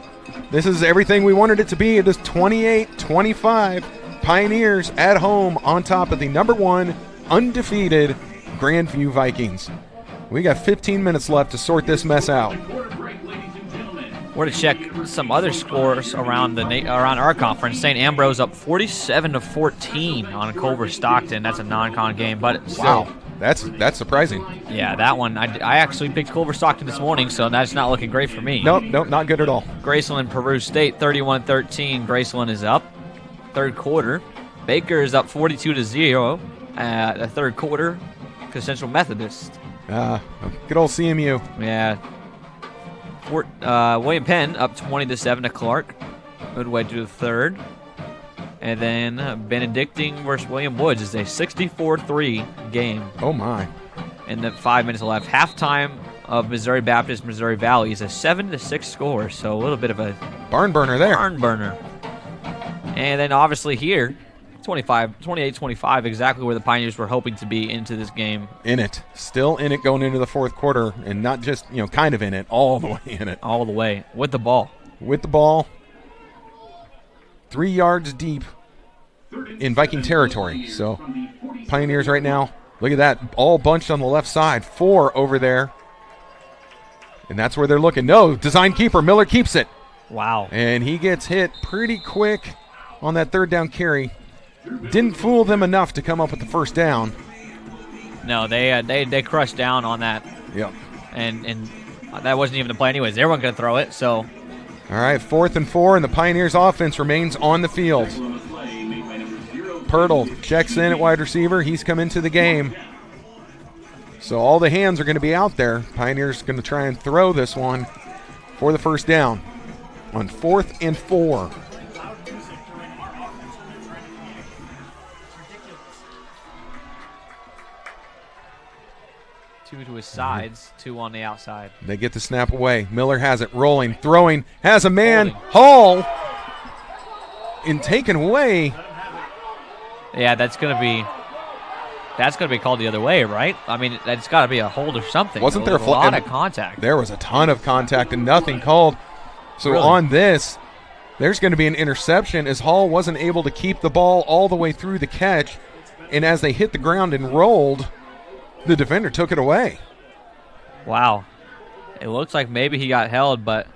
B: this is everything we wanted it to be. It is 28-25. Pioneers at home on top of the #1 undefeated Grandview Vikings. We got 15 minutes left to sort this mess out.
A: We're to check some other scores around our conference. St. Ambrose up 47-14 on Culver Stockton. That's a non-con game, but still.
B: Wow, that's surprising.
A: Yeah, that one. I actually picked Culver Stockton this morning, so that's not looking great for me.
B: Nope, not good at all.
A: Graceland, Peru State, 31-13. Graceland is up. 3rd quarter. Baker is up 42-0 at the 3rd quarter because Central Methodist.
B: Good old CMU.
A: Yeah. William Penn up 20-7 to Clark. Midway through the 3rd. And then Benedictine versus William Woods is a 64-3 game.
B: Oh, my.
A: And then 5 minutes left. Halftime of Missouri Baptist, Missouri Valley is a 7-6 score. So a little bit of a
B: barn burner there.
A: Barn burner. And then obviously here, 28-25, exactly where the Pioneers were hoping to be into this game.
B: In it. Still in it going into the 4th quarter, and not just, kind of in it, all the way in it.
A: All the way. With the ball.
B: 3 yards deep in Viking territory. So Pioneers right now, look at that, all bunched on the left side. 4 over there. And that's where they're looking. No, design keeper. Miller keeps it.
A: Wow.
B: And he gets hit pretty quick on that 3rd down carry. Didn't fool them enough to come up with the 1st down.
A: No, they crushed down on that.
B: Yep.
A: And That wasn't even the play anyways. They weren't going to throw it, so.
B: All right, 4th and 4, and the Pioneers offense remains on the field. Pirtle checks in at wide receiver. He's come into the game. So all the hands are going to be out there. Pioneers going to try and throw this one for the first down on 4th and 4.
A: Two to his sides, 2 on the outside.
B: They get the snap away. Miller has it rolling, throwing, has a man. Hall and taken away.
A: Yeah, that's gonna be called the other way, right? I mean, that's got to be a hold or something.
B: Wasn't there
A: a lot of contact?
B: There was a ton of contact and nothing called. So
A: really?
B: On this, there's going to be an interception as Hall wasn't able to keep the ball all the way through the catch, and as they hit the ground and rolled, the defender took it away.
A: Wow. It looks like maybe he got held, but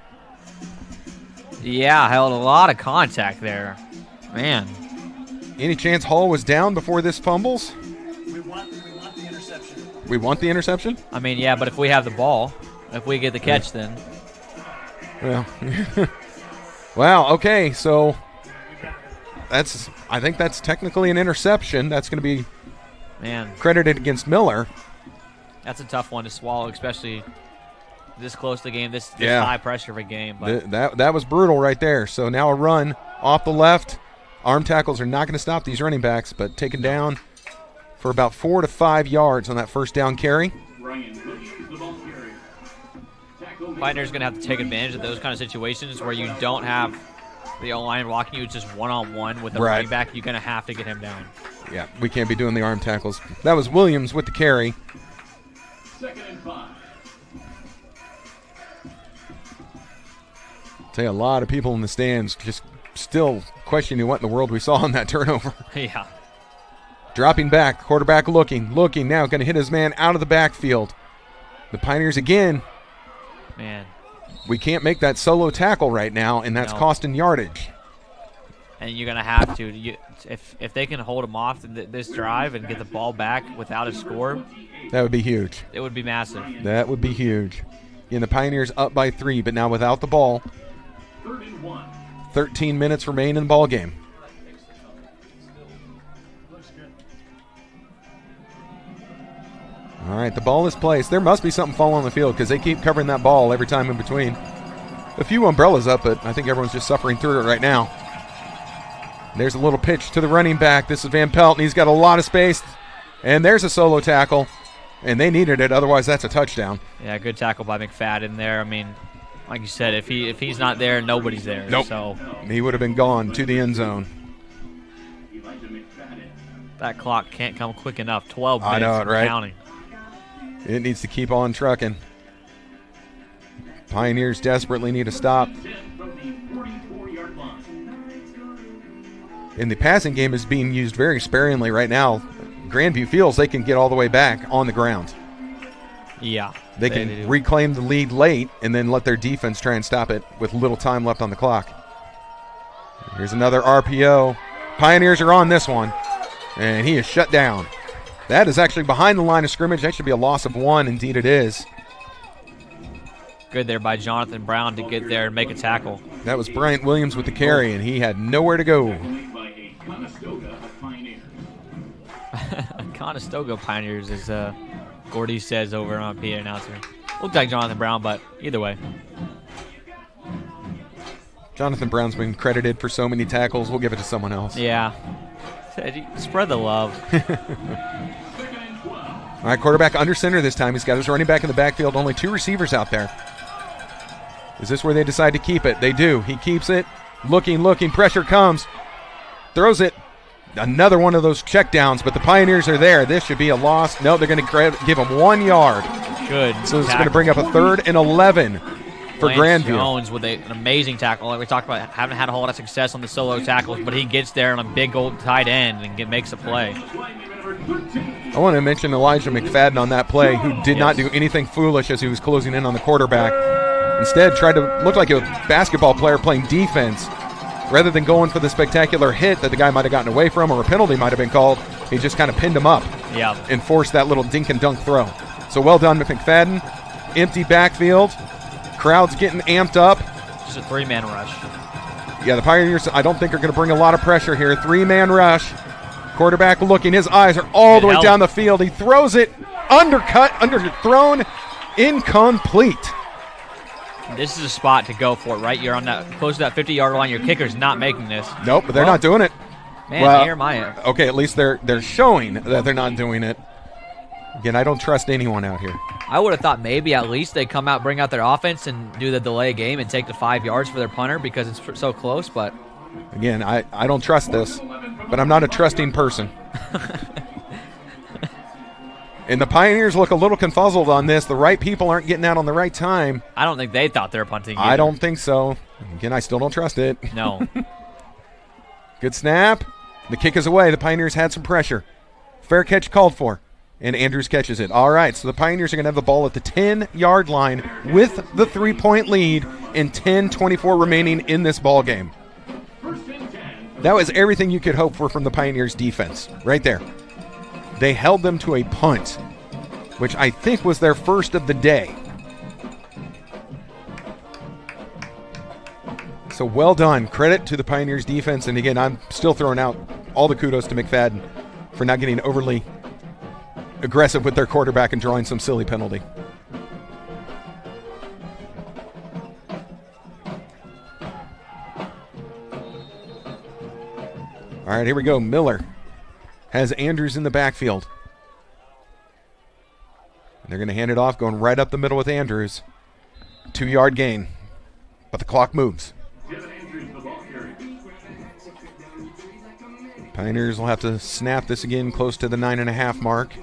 A: yeah, held a lot of contact there. Man.
B: Any chance Hall was down before this fumbles?
D: We want the interception.
B: We want the interception?
A: I mean, yeah, but if we have the ball, if we get the catch, then.
B: Well, wow, okay, so I think that's technically an interception. That's going to be credited against Miller.
A: That's a tough one to swallow, especially this close to the game, this high pressure of a game. But
B: that was brutal right there. So now a run off the left. Arm tackles are not going to stop these running backs, but taken down for about 4 to 5 yards on that first down carry.
A: Pioneer's going to have to take advantage of those kind of situations where you don't have the O-line blocking you. It's just one-on-one with the running back. You're going to have to get him down.
B: Yeah, we can't be doing the arm tackles. That was Williams with the carry.
C: 2nd and 5.
B: Tell you, a lot of people in the stands just still questioning what in the world we saw on that turnover.
A: Yeah.
B: Dropping back, quarterback looking now, going to hit his man out of the backfield. The Pioneers again.
A: Man.
B: We can't make that solo tackle right now, and that's costing yardage.
A: And you're going to have to. If they can hold them off this drive and get the ball back without a score.
B: That would be huge.
A: It would be massive.
B: That would be huge. And the Pioneers up by 3, but now without the ball.
C: 3rd and 1.
B: 13 minutes remain in the ball game. All right, the ball is placed. There must be something falling on the field because they keep covering that ball every time in between. A few umbrellas up, but I think everyone's just suffering through it right now. There's a little pitch to the running back. This is Van Pelt, and he's got a lot of space. And there's a solo tackle, and they needed it. Otherwise, that's a touchdown.
A: Yeah, good tackle by McFadden there. I mean, like you said, if he's not there, nobody's there.
B: Nope.
A: So
B: he would have been gone to the end zone.
A: That clock can't come quick enough. 12 minutes.
B: I know it, right?
A: Counting.
B: It needs to keep on trucking. Pioneers desperately need a stop. And the passing game is being used very sparingly right now. Grandview feels they can get all the way back on the ground.
A: Yeah.
B: They can reclaim the lead late and then let their defense try and stop it with little time left on the clock. Here's another RPO. Pioneers are on this one, and he is shut down. That is actually behind the line of scrimmage. That should be a loss of 1. Indeed it is.
A: Good there by Jonathan Brown to get there and make a tackle.
B: That was Bryant Williams with the carry, and he had nowhere to go.
A: Conestoga Pioneers, as Gordy says over on PA announcer. Looked like Jonathan Brown, but either way.
B: Jonathan Brown's been credited for so many tackles. We'll give it to someone else.
A: Yeah. Spread the love.
B: All right, quarterback under center this time. He's got his running back in the backfield. Only 2 receivers out there. Is this where they decide to keep it? They do. He keeps it. Looking. Pressure comes. Throws it. Another one of those checkdowns, but the Pioneers are there. This should be a loss. No, they're going to give him 1 yard.
A: Good.
B: So it's going to bring up a 3rd and 11 for
A: Lance
B: Grandview.
A: Jones with an amazing tackle. Like we talked about, haven't had a whole lot of success on the solo tackles, but he gets there on a big old tight end and makes a play.
B: I want to mention Elijah McFadden on that play, who did not do anything foolish as he was closing in on the quarterback. Instead, tried to look like a basketball player playing defense. Rather than going for the spectacular hit that the guy might have gotten away from or a penalty might have been called, he just kind of pinned him up and forced that little dink and dunk throw. So well done, McFadden. empty backfield. Crowd's getting amped up.
A: Just a 3-man rush.
B: Yeah, the Pioneers, I don't think are going to bring a lot of pressure here. 3-man rush. Quarterback looking. His eyes are all the way down the field. He throws it. Underthrown. Incomplete.
A: This is a spot to go for it, right? You're on that close to that 50-yard line. Your kicker's not making this.
B: Nope, but they're not doing it.
A: Man, here my
B: okay, at least they're showing that they're not doing it. Again, I don't trust anyone out here.
A: I would have thought maybe at least they come out, bring out their offense, and do the delay game and take the 5 yards for their punter because it's so close. But
B: again, I don't trust this, but I'm not a trusting person. And the Pioneers look a little confuzzled on this. The right people aren't getting out on the right time.
A: I don't think they thought they were punting either.
B: I don't think so. Again, I still don't trust it.
A: No.
B: Good snap. The kick is away. The Pioneers had some pressure. Fair catch called for. And Andrews catches it. All right, so the Pioneers are going to have the ball at the 10-yard line with the 3-point lead and 10:24 remaining in this ball game. That was everything you could hope for from the Pioneers defense right there. They held them to a punt, which I think was their first of the day. So well done. Credit to the Pioneers defense. And again, I'm still throwing out all the kudos to McFadden for not getting overly aggressive with their quarterback and drawing some silly penalty. All right, here we go. Miller has Andrews in the backfield. And they're going to hand it off, going right up the middle with Andrews. 2-yard gain, but the clock moves. Pioneers will have to snap this again close to the 9.5 mark.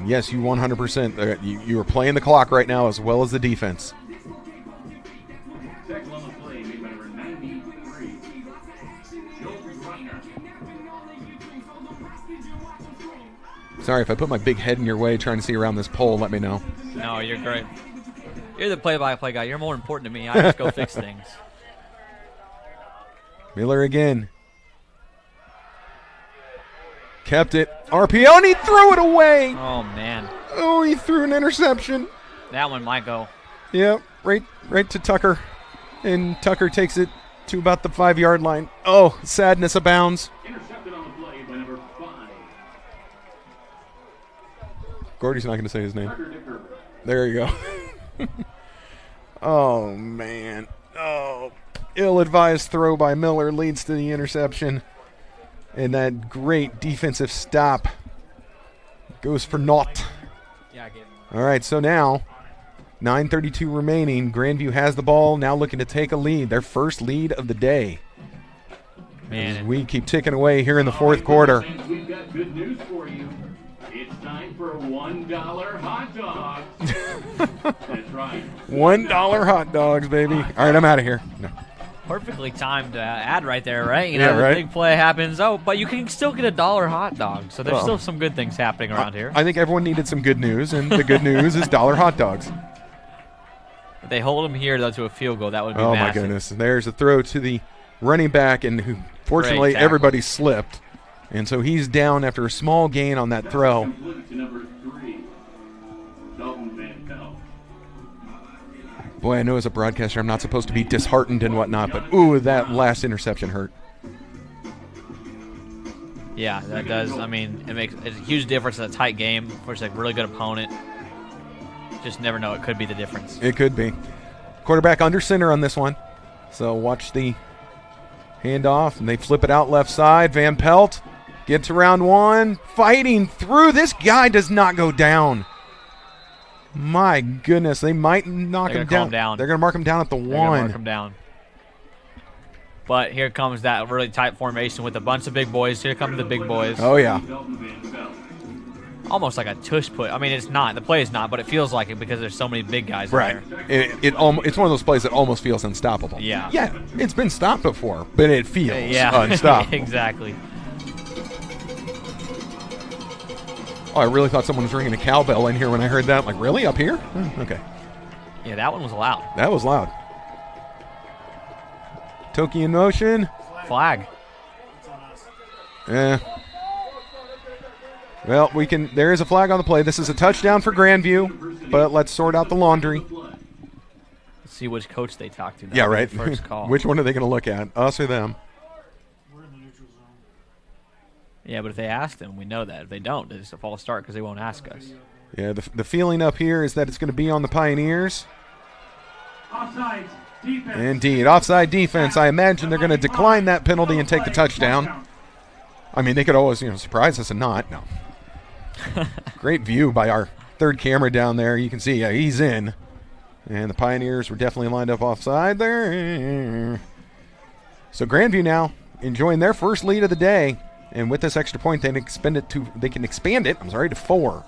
B: Yes, you 100%. You are playing the clock right now as well as the defense. Sorry, if I put my big head in your way trying to see around this pole, let me know.
A: No, you're great. You're the play-by-play guy. You're more important to me. I just go fix things.
B: Miller again. Kept it. RPO, and he threw it away.
A: Oh, man.
B: Oh, he threw an interception.
A: That one might go.
B: Yeah, right to Tucker. And Tucker takes it to about the 5-yard line. Oh, sadness abounds.
C: Intercepted on the play by number 5.
B: Gordy's not going to say his name. There you go. Oh, man. Oh, ill-advised throw by Miller leads to the interception. And that great defensive stop goes for naught.
A: Yeah, I get it.
B: All right, so now 9:32 remaining. Grandview has the ball, now looking to take a lead. Their first lead of the day.
A: Man.
B: As we keep ticking away here in the fourth quarter.
C: We've got good news for you. It's time for $1 hot dogs. That's right.
B: $1 hot dogs, baby. All right, I'm out of here. No.
A: Perfectly timed ad right there, right? You
B: Yeah,
A: know,
B: right.
A: the big play happens. Oh, but you can still get $1 hot dog. So there's
B: Well,
A: still some good things happening around here.
B: I think everyone needed some good news, and the good news is $1 hot dogs.
A: If they hold them here, though, to a field goal, that would be
B: Oh,
A: massive.
B: my goodness. There's a throw to the running back, and who fortunately
A: tackle.
B: everybody slipped. And so he's down after a small gain on that throw.
C: Complete to number 3, Dalton Van Pelt.
B: Boy, I know as a broadcaster I'm not supposed to be disheartened and whatnot, but ooh, that last interception hurt.
A: Yeah, that does. I mean, it's a huge difference in a tight game versus a really good opponent. Just never know. It could be the difference.
B: It could be. Quarterback under center on this one. So watch the handoff, and they flip it out left side. Van Pelt gets around one, fighting through. This guy does not go down. My goodness, they might knock
A: They're
B: him
A: gonna call
B: down.
A: him down.
B: They're going to mark him down at the
A: They're gonna
B: one.
A: mark him down. But here comes that really tight formation with a bunch of big boys. Here come the big boys.
B: Oh, yeah.
C: Dalton Van Pelt.
A: Almost like a tush put. I mean, it's not. The play is not, but it feels like it because there's so many big guys in
B: Right.
A: there.
B: It's one of those plays that almost feels unstoppable.
A: Yeah.
B: Yeah, it's been stopped before, but it feels
A: Yeah,
B: unstoppable.
A: exactly.
B: Oh, I really thought someone was ringing a cowbell in here when I heard that. Like, really? Up here? Okay.
A: Yeah, that one was loud.
B: That was loud. Toki in motion.
A: Flag.
D: It's on us.
B: Well, there is a flag on the play. This is a touchdown for Grandview, but let's sort out the laundry.
A: Let's see which coach they talk to.
B: Yeah, right.
A: First call.
B: Which one are they going to look at, us or them?
D: We're in the neutral zone.
A: Yeah, but if they ask them, we know that. If they don't, it's a false start because they won't ask us.
B: Yeah, the feeling up here is that it's going to be on the Pioneers.
C: Offside defense.
B: Indeed, offside defense. I imagine they're going to decline that penalty and take the touchdown. I mean, they could always, surprise us and not. No. Great view by our third camera down there. You can see he's in. And the Pioneers were definitely lined up offside there. So Grandview now enjoying their first lead of the day. And with this extra point, they can expand it to 4.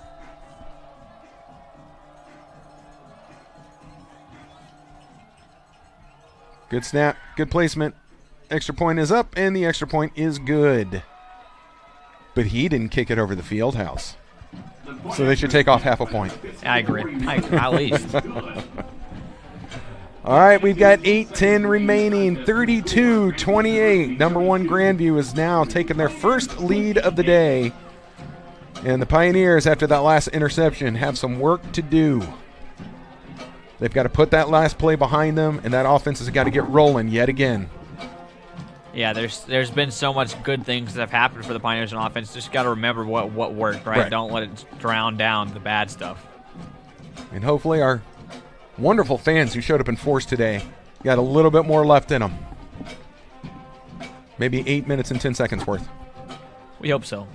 B: Good snap, good placement. Extra point is up, and the extra point is good. But he didn't kick it over the field house. So they should take off half a point.
A: I agree. At least.
B: All right, we've got 8:10 remaining, 32-28. Number 1 Grandview is now taking their first lead of the day. And the Pioneers, after that last interception, have some work to do. They've got to put that last play behind them, and that offense has got to get rolling yet again.
A: Yeah, there's been so much good things that have happened for the Pioneers on offense. Just got to remember what worked, right? Don't let it drown down the bad stuff.
B: And hopefully our wonderful fans who showed up in force today got a little bit more left in them. Maybe 8 minutes and 10 seconds worth.
A: We hope so.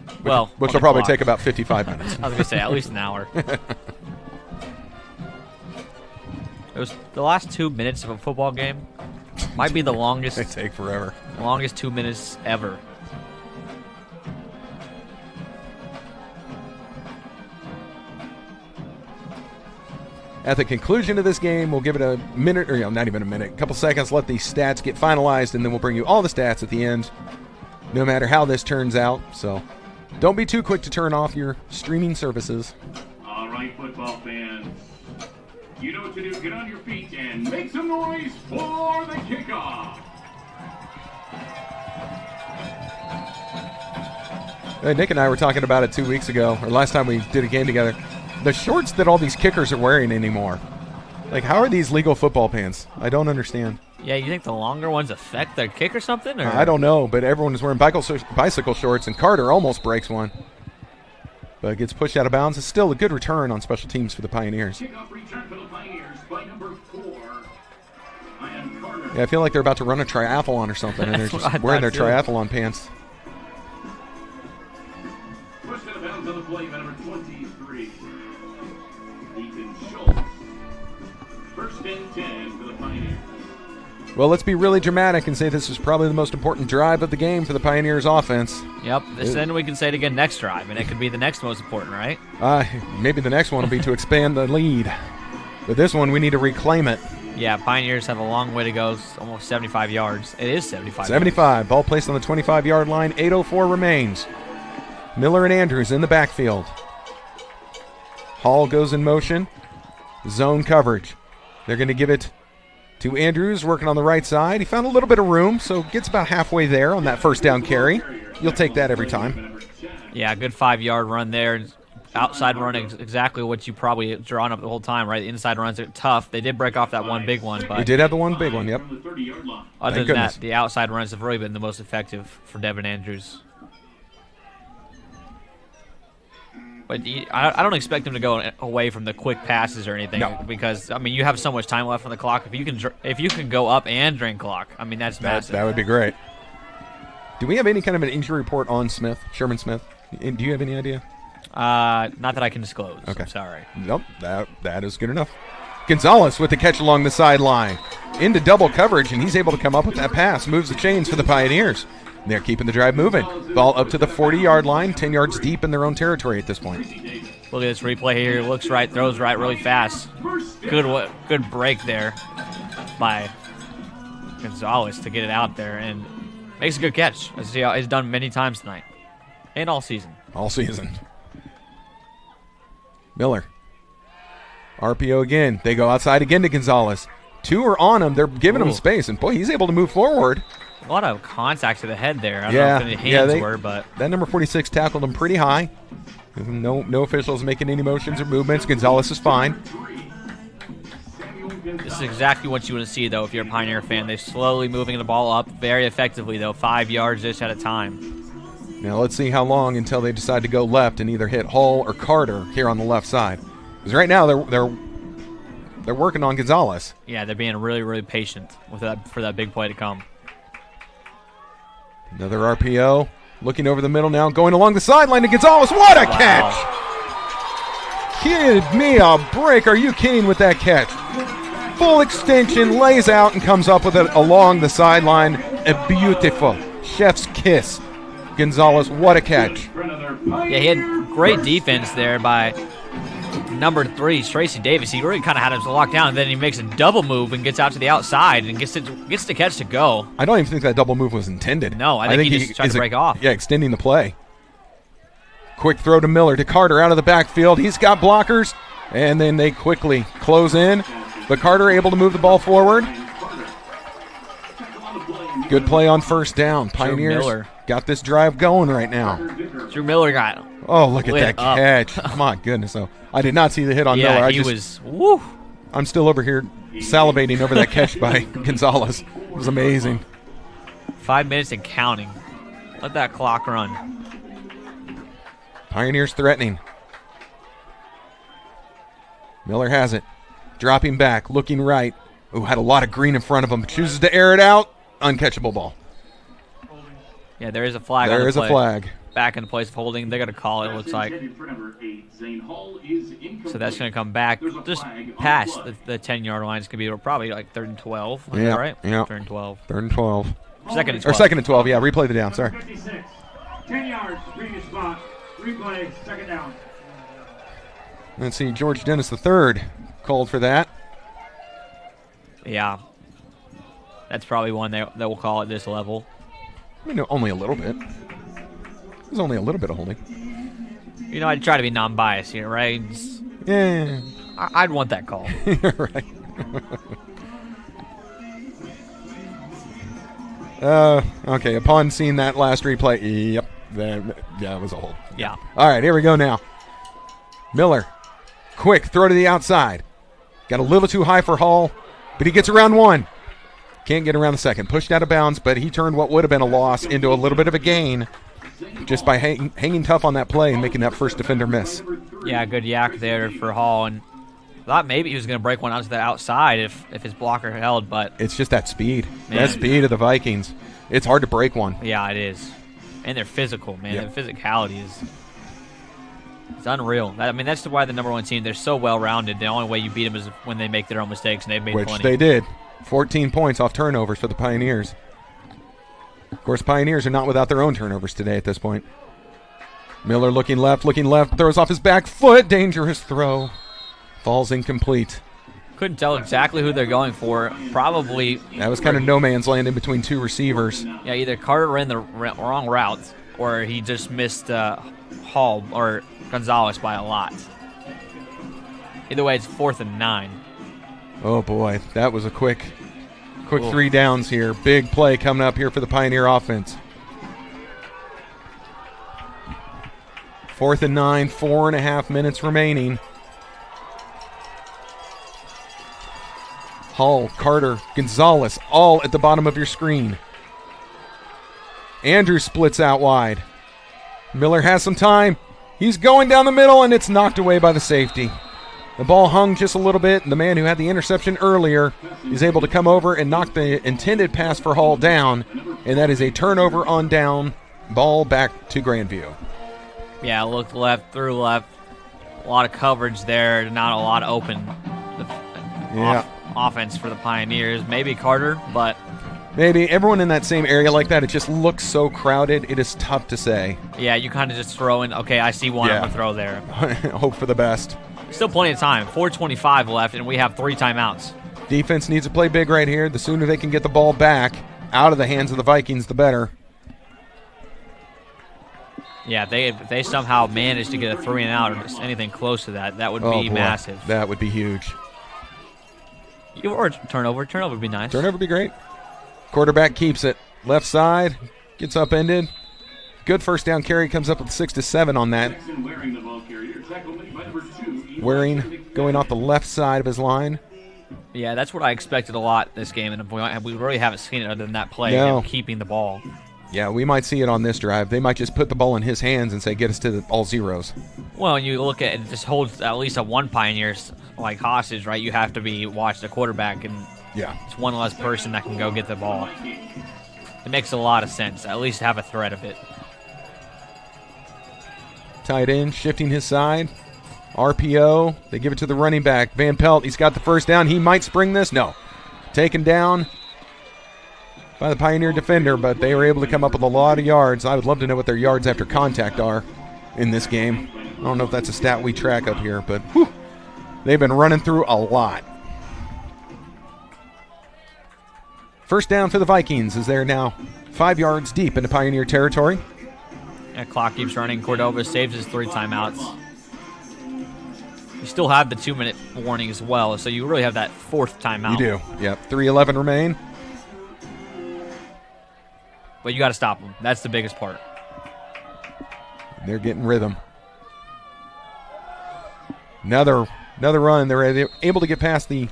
B: Which will probably take about 55 minutes.
A: I was going to say at least an hour. It was the last 2 minutes of a football game. Might be the longest.
B: They take forever.
A: Longest 2 minutes ever.
B: At the conclusion of this game, we'll give it a minute, or not even a minute, a couple seconds, let these stats get finalized, and then we'll bring you all the stats at the end, no matter how this turns out. So don't be too quick to turn off your streaming services.
C: All right, football fans. You know what to do. Get on your feet and make some noise for the kickoff.
B: Nick and I were talking about it 2 weeks ago, or last time we did a game together. The shorts that all these kickers are wearing anymore. Like, how are these legal football pants? I don't understand.
A: Yeah, you think the longer ones affect their kick or something? Or?
B: I don't know, but everyone is wearing bicycle shorts, and Carter almost breaks one. But gets pushed out of bounds. It's still a good return on special teams for the Pioneers.
C: Kickoff return for the Pioneers by number 4.
B: Yeah, I feel like they're about to run a triathlon or something, and they're just wearing their triathlon pants.
C: Pushed out of bounds on the play by number 23. Ethan Schultz. First and 10 for the Pioneers.
B: Well, let's be really dramatic and say this is probably the most important drive of the game for the Pioneers offense.
A: Yep. Then we can say it again next drive, and it could be the next most important, right?
B: Maybe the next one will be to expand the lead. But this one, we need to reclaim it.
A: Yeah, Pioneers have a long way to go. It's almost 75 yards. It is 75
B: 75.
A: yards.
B: Ball placed on the 25-yard line. 8:04 remains. Miller and Andrews in the backfield. Hall goes in motion. Zone coverage. They're going to give it to Andrews, working on the right side. He found a little bit of room, so gets about halfway there on that first down carry. You'll take that every time.
A: Yeah, good 5-yard run there. Outside run is exactly what you probably drawn up the whole time, right? The inside runs are tough. They did break off that one big one, but
B: We did have the one big one, yep.
A: Other
B: Thank
A: than
B: goodness.
A: that, the outside runs have really been the most effective for Devin Andrews. But I don't expect him to go away from the quick passes or anything,
B: No.
A: because I mean you have so much time left on the clock. If you can go up and drain clock, I mean that's massive.
B: That would be great. Do we have any kind of an injury report on Smith, Sherman Smith? Do you have any idea?
A: Not that I can disclose.
B: Okay.
A: I'm sorry.
B: Nope, that is good enough. Gonzalez with the catch along the sideline. Into double coverage, and he's able to come up with that pass. Moves the chains for the Pioneers. They're keeping the drive moving. Ball up to the 40-yard line, 10 yards deep in their own territory at this point.
A: Look at this replay here. Looks right, throws right really fast. Good break there by Gonzalez to get it out there, and makes a good catch. As he's done many times tonight and all season.
B: All season. Miller. RPO again. They go outside again to Gonzalez. 2 are on him. They're giving him space, and boy, he's able to move forward.
A: A lot of contact to the head there. I don't know if any hands were, but
B: that number 46 tackled him pretty high. No officials making any motions or movements. Gonzalez is fine.
A: This is exactly what you want to see, though, if you're a Pioneer fan. They're slowly moving the ball up very effectively, though, 5 yards-ish at a time.
B: Now let's see how long until they decide to go left and either hit Hall or Carter here on the left side. Because right now they're working on Gonzalez.
A: Yeah, they're being really, really patient with that for that big play to come.
B: Another RPO. Looking over the middle now, going along the sideline to Gonzalez. What a catch! Give me a break. Are you kidding with that catch? Full extension, lays out, and comes up with it along the sideline. A beautiful chef's kiss. Gonzalez, what a catch.
A: Yeah, he had great defense there by number 3, Tracy Davis. He really kind of had him locked down, and then he makes a double move and gets out to the outside and gets the catch to go.
B: I don't even think that double move was intended.
A: No, I think he just tried to break off.
B: Yeah, extending the play. Quick throw to Miller, to Carter out of the backfield. He's got blockers, and then they quickly close in. But Carter able to move the ball forward. Good play on first down. Pioneers got this drive going right now.
A: Drew Miller got
B: Oh, look at that
A: up.
B: catch. My goodness. So I did not see the hit on
A: yeah,
B: Miller.
A: he was, woo.
B: I'm still over here salivating over that catch by Gonzalez. It was amazing.
A: 5 minutes and counting. Let that clock run.
B: Pioneers threatening. Miller has it. Dropping back, looking right. Ooh, had a lot of green in front of him. Chooses to air it out. Uncatchable ball.
A: Yeah, there is a flag.
B: There
A: on the
B: is a
A: play.
B: flag.
A: Back in the place of holding. They're going to call it, looks like. So that's going to come back just past the 10-yard line. It's going to be probably like 3rd and 12. Is that right?
B: Yeah.
A: 3rd and 12.
B: 3rd and 12.
A: 2nd and 12.
B: Or 2nd and 12, yeah. Replay the down, sorry.
D: 10 yards, previous spot. Replay, 2nd down.
B: Let's see, George Dennis III called for that.
A: Yeah. That's probably one that will call at this level.
B: I mean, only a little bit. There's only a little bit of holding.
A: You know, I'd try to be non-biased here, right?
B: Yeah.
A: I'd want that call.
B: You're right. Okay, upon seeing that last replay, yep, that was a hold.
A: Yeah.
B: All right, here we go now. Miller, quick throw to the outside. Got a little too high for Hall, but he gets around one. Can't get around the second. Pushed out of bounds, but he turned what would have been a loss into a little bit of a gain just by hanging tough on that play and making that first defender miss.
A: Yeah, good yak there for Hall, and thought maybe he was going to break one out to the outside if his blocker held, but
B: It's just that speed.
A: Man.
B: That speed of the Vikings. It's hard to break one.
A: yeah, it is. And they're physical, man.
B: Yeah.
A: Their physicality it's unreal. That's why the number 1 team, they're so well-rounded. The only way you beat them is when they make their own mistakes, and they've made
B: Which
A: plenty.
B: they did. 14 points off turnovers for the Pioneers. Of course, Pioneers are not without their own turnovers today at this point. Miller looking left, throws off his back foot. Dangerous throw. Falls incomplete.
A: Couldn't tell exactly who they're going for. Probably.
B: That was kind of no man's land in between two receivers.
A: Yeah, either Carter ran the wrong route, or he just missed Hall or Gonzalez by a lot. Either way, it's 4th and 9.
B: Oh, boy. That was a quick
A: Ooh.
B: 3 downs here. Big play coming up here for the Pioneer offense. 4th and 9, 4.5 minutes remaining. Hall, Carter, Gonzalez, all at the bottom of your screen. Andrews splits out wide. Miller has some time. He's going down the middle, and it's knocked away by the safety. The ball hung just a little bit, and the man who had the interception earlier is able to come over and knock the intended pass for Hall down, and that is a turnover on down, ball back to Grandview.
A: Yeah, looked left, through left. A lot of coverage there, not a lot of open offense for the Pioneers. Maybe Carter, but
B: Maybe everyone in that same area like that, it just looks so crowded, it is tough to say.
A: yeah, you kind of just throw in, okay, I see one,
B: Yeah.
A: I'm going to throw there.
B: Hope for the best.
A: Still plenty of time. 4:25 left, and we have 3 timeouts.
B: Defense needs to play big right here. The sooner they can get the ball back out of the hands of the Vikings, the better.
A: Yeah, if they somehow manage to get a 3 and out or just anything close to that, that would be
B: boy.
A: massive.
B: That would be huge.
A: Or turnover. Turnover would be nice.
B: Turnover would be great. Quarterback keeps it. Left side, gets upended. good first down carry, comes up with 6 to 7 on that.
C: Wearing the ball carrier, tackled by number 2.
B: Waring going off the left side of his line.
A: Yeah, that's what I expected a lot this game, and we really haven't seen it other than that play,
B: No.
A: him keeping the ball.
B: Yeah, we might see it on this drive. They might just put the ball in his hands and say, get us to all zeros.
A: Well, you look at it, just holds at least a one Pioneers like hostage, right? You have to be watch the quarterback, and
B: Yeah.
A: it's one less person that can go get the ball. It makes a lot of sense. At least have a threat of it.
B: Tight end, shifting his side. RPO. They give it to the running back. Van Pelt, he's got the first down. He might spring this. No. Taken down by the Pioneer defender, but they were able to come up with a lot of yards. I would love to know what their yards after contact are in this game. I don't know if that's a stat we track up here, but whew, they've been running through a lot. First down for the Vikings as they're now 5 yards deep into Pioneer territory.
A: And clock keeps running. Cordova saves his 3 timeouts. You still have the 2-minute warning as well, so you really have that 4th timeout.
B: You do. Yep. 3:11 remain.
A: But you got to stop them. That's the biggest part.
B: They're getting rhythm. Another run. They're able to get past the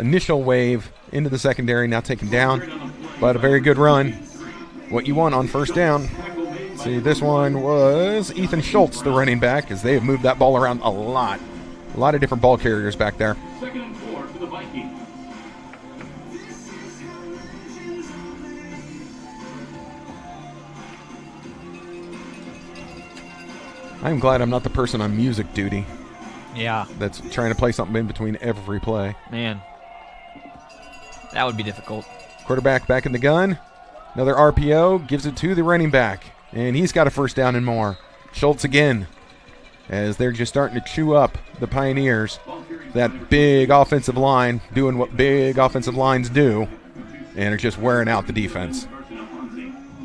B: initial wave into the secondary, now taken down. But a very good run. What you want on first down. See, this one was Ethan Schultz, the running back, as they have moved that ball around a lot. A lot of different ball carriers back there.
C: 2nd and 4 for the Vikings.
B: I'm glad I'm not the person on music duty
A: Yeah,
B: that's trying to play something in between every play.
A: man. That would be difficult.
B: Quarterback back in the gun. Another RPO, gives it to the running back. And he's got a first down and more. Schultz again, as they're just starting to chew up the Pioneers. That big offensive line doing what big offensive lines do, and are just wearing out the defense.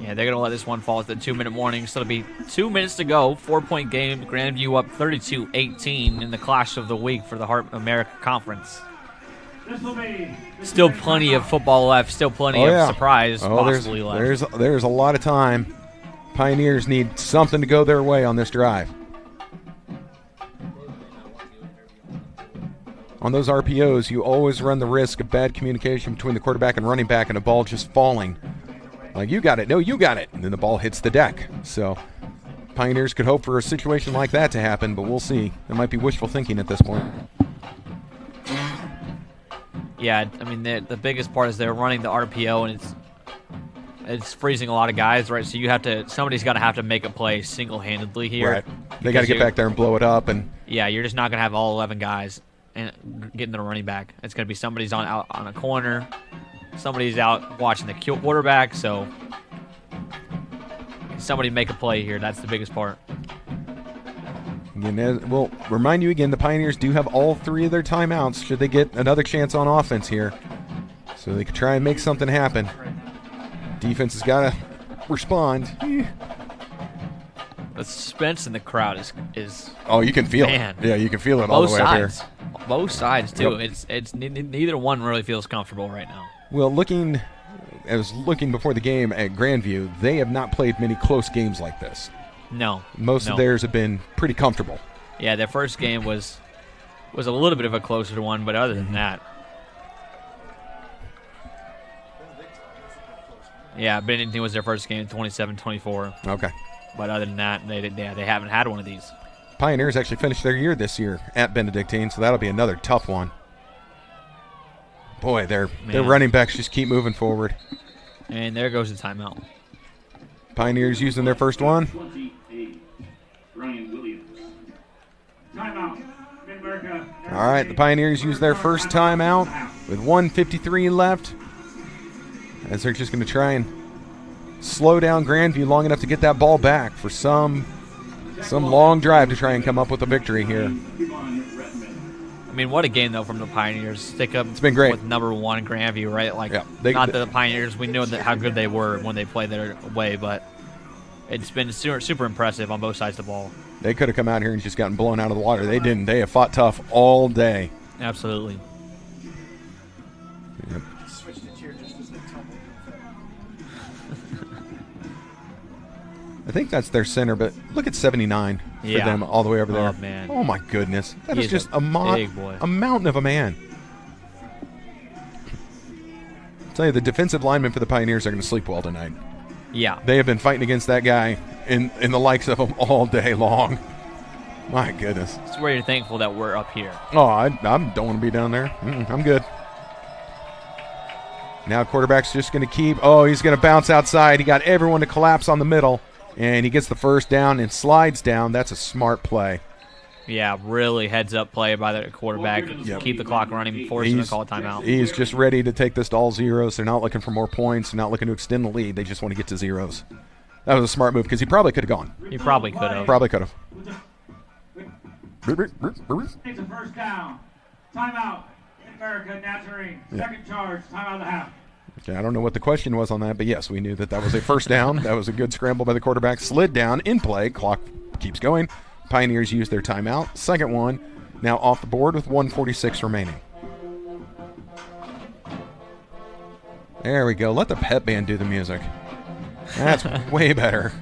A: Yeah, they're going to let this one fall at the 2-minute warning. So it'll be 2 minutes to go. 4-point game. Grandview up 32-18 in the clash of the week for the Heart America Conference. Still plenty of football left. Still plenty of surprise possibly left.
B: There's a lot of time. Pioneers need something to go their way on this drive. On those RPOs, you always run the risk of bad communication between the quarterback and running back and a ball just falling. Like, you got it. No, you got it. And then the ball hits the deck. So Pioneers could hope for a situation like that to happen, but we'll see. It might be wishful thinking at this point.
A: Yeah, I mean, the biggest part is they're running the RPO, and it's freezing a lot of guys, right? So somebody's got to have to make a play single-handedly here.
B: Right. They got to get back there and blow it up. And
A: yeah, you're just not going to have all 11 guys and getting the running back. It's going to be somebody's out on a corner, somebody's out watching the quarterback. So somebody make a play here. That's the biggest part.
B: Again, we'll remind you again, the Pioneers do have all 3 of their timeouts should they get another chance on offense here. So they could try and make something happen. Defense has got to respond.
A: The suspense in the crowd is
B: Oh, you can feel
A: man.
B: it. Yeah, you can feel it all the way up here.
A: Both sides too.
B: Yep.
A: It's neither one really feels comfortable right now.
B: Well, I was looking before the game at Grandview. They have not played many close games like this.
A: No.
B: Most of theirs have been pretty comfortable.
A: Yeah, their first game was a little bit of a closer one, but other than that. Yeah, Benedictine was their first game, 27-24.
B: Okay.
A: But other than that, they haven't had one of these.
B: Pioneers actually finished their year this year at Benedictine, so that'll be another tough one. Boy, their running backs just keep moving forward.
A: And there goes the timeout.
B: Pioneers using their first one.
C: 28, Ryan Williams.
D: Timeout. Mid-America.
B: All right, the Pioneers use their first timeout with 1:53 left, as they're just going to try and slow down Grandview long enough to get that ball back for some long drive to try and come up with a victory here.
A: I mean, what a game, though, from the Pioneers. Stick up
B: It's been great.
A: with number 1 Grandview, right? Like,
B: Yeah,
A: not that the Pioneers, we knew how good they were when they played their way, but it's been super impressive on both sides of the ball.
B: They could have come out here and just gotten blown out of the water. They didn't. They have fought tough all day.
A: Absolutely.
B: Yep. I think that's their center, but look at 79 for
A: Yeah.
B: them all the way over there.
A: Oh, man.
B: Oh, my goodness. That is
A: He's
B: just
A: a big boy.
B: a mountain of a man. I'll tell you, the defensive linemen for the Pioneers are going to sleep well tonight.
A: Yeah.
B: They have been fighting against that guy in the likes of him all day long. My goodness.
A: It's where you're thankful that we're up here.
B: Oh, I don't want to be down there. I'm good. Now quarterback's just going to keep. Oh, he's going to bounce outside. He got everyone to collapse on the middle, and he gets the first down and slides down. That's a smart play.
A: Yeah, really heads-up play by the quarterback.
B: Yep.
A: Keep the clock running, force him to call a timeout.
B: He's just ready to take this to all zeros. They're not looking for more points. They're not looking to extend the lead. They just want to get to zeros. That was a smart move because he probably could have gone.
A: He probably could have.
B: Probably could have.
D: It's a first down. Timeout. America Nazarene. Second charge. Timeout of the half.
B: Okay, I don't know what the question was on that, but yes, we knew that was a first down. That was a good scramble by the quarterback. Slid down in play. Clock keeps going. Pioneers use their timeout. Second one, now off the board with 1:46 remaining. There we go. Let the pep band do the music. That's way better.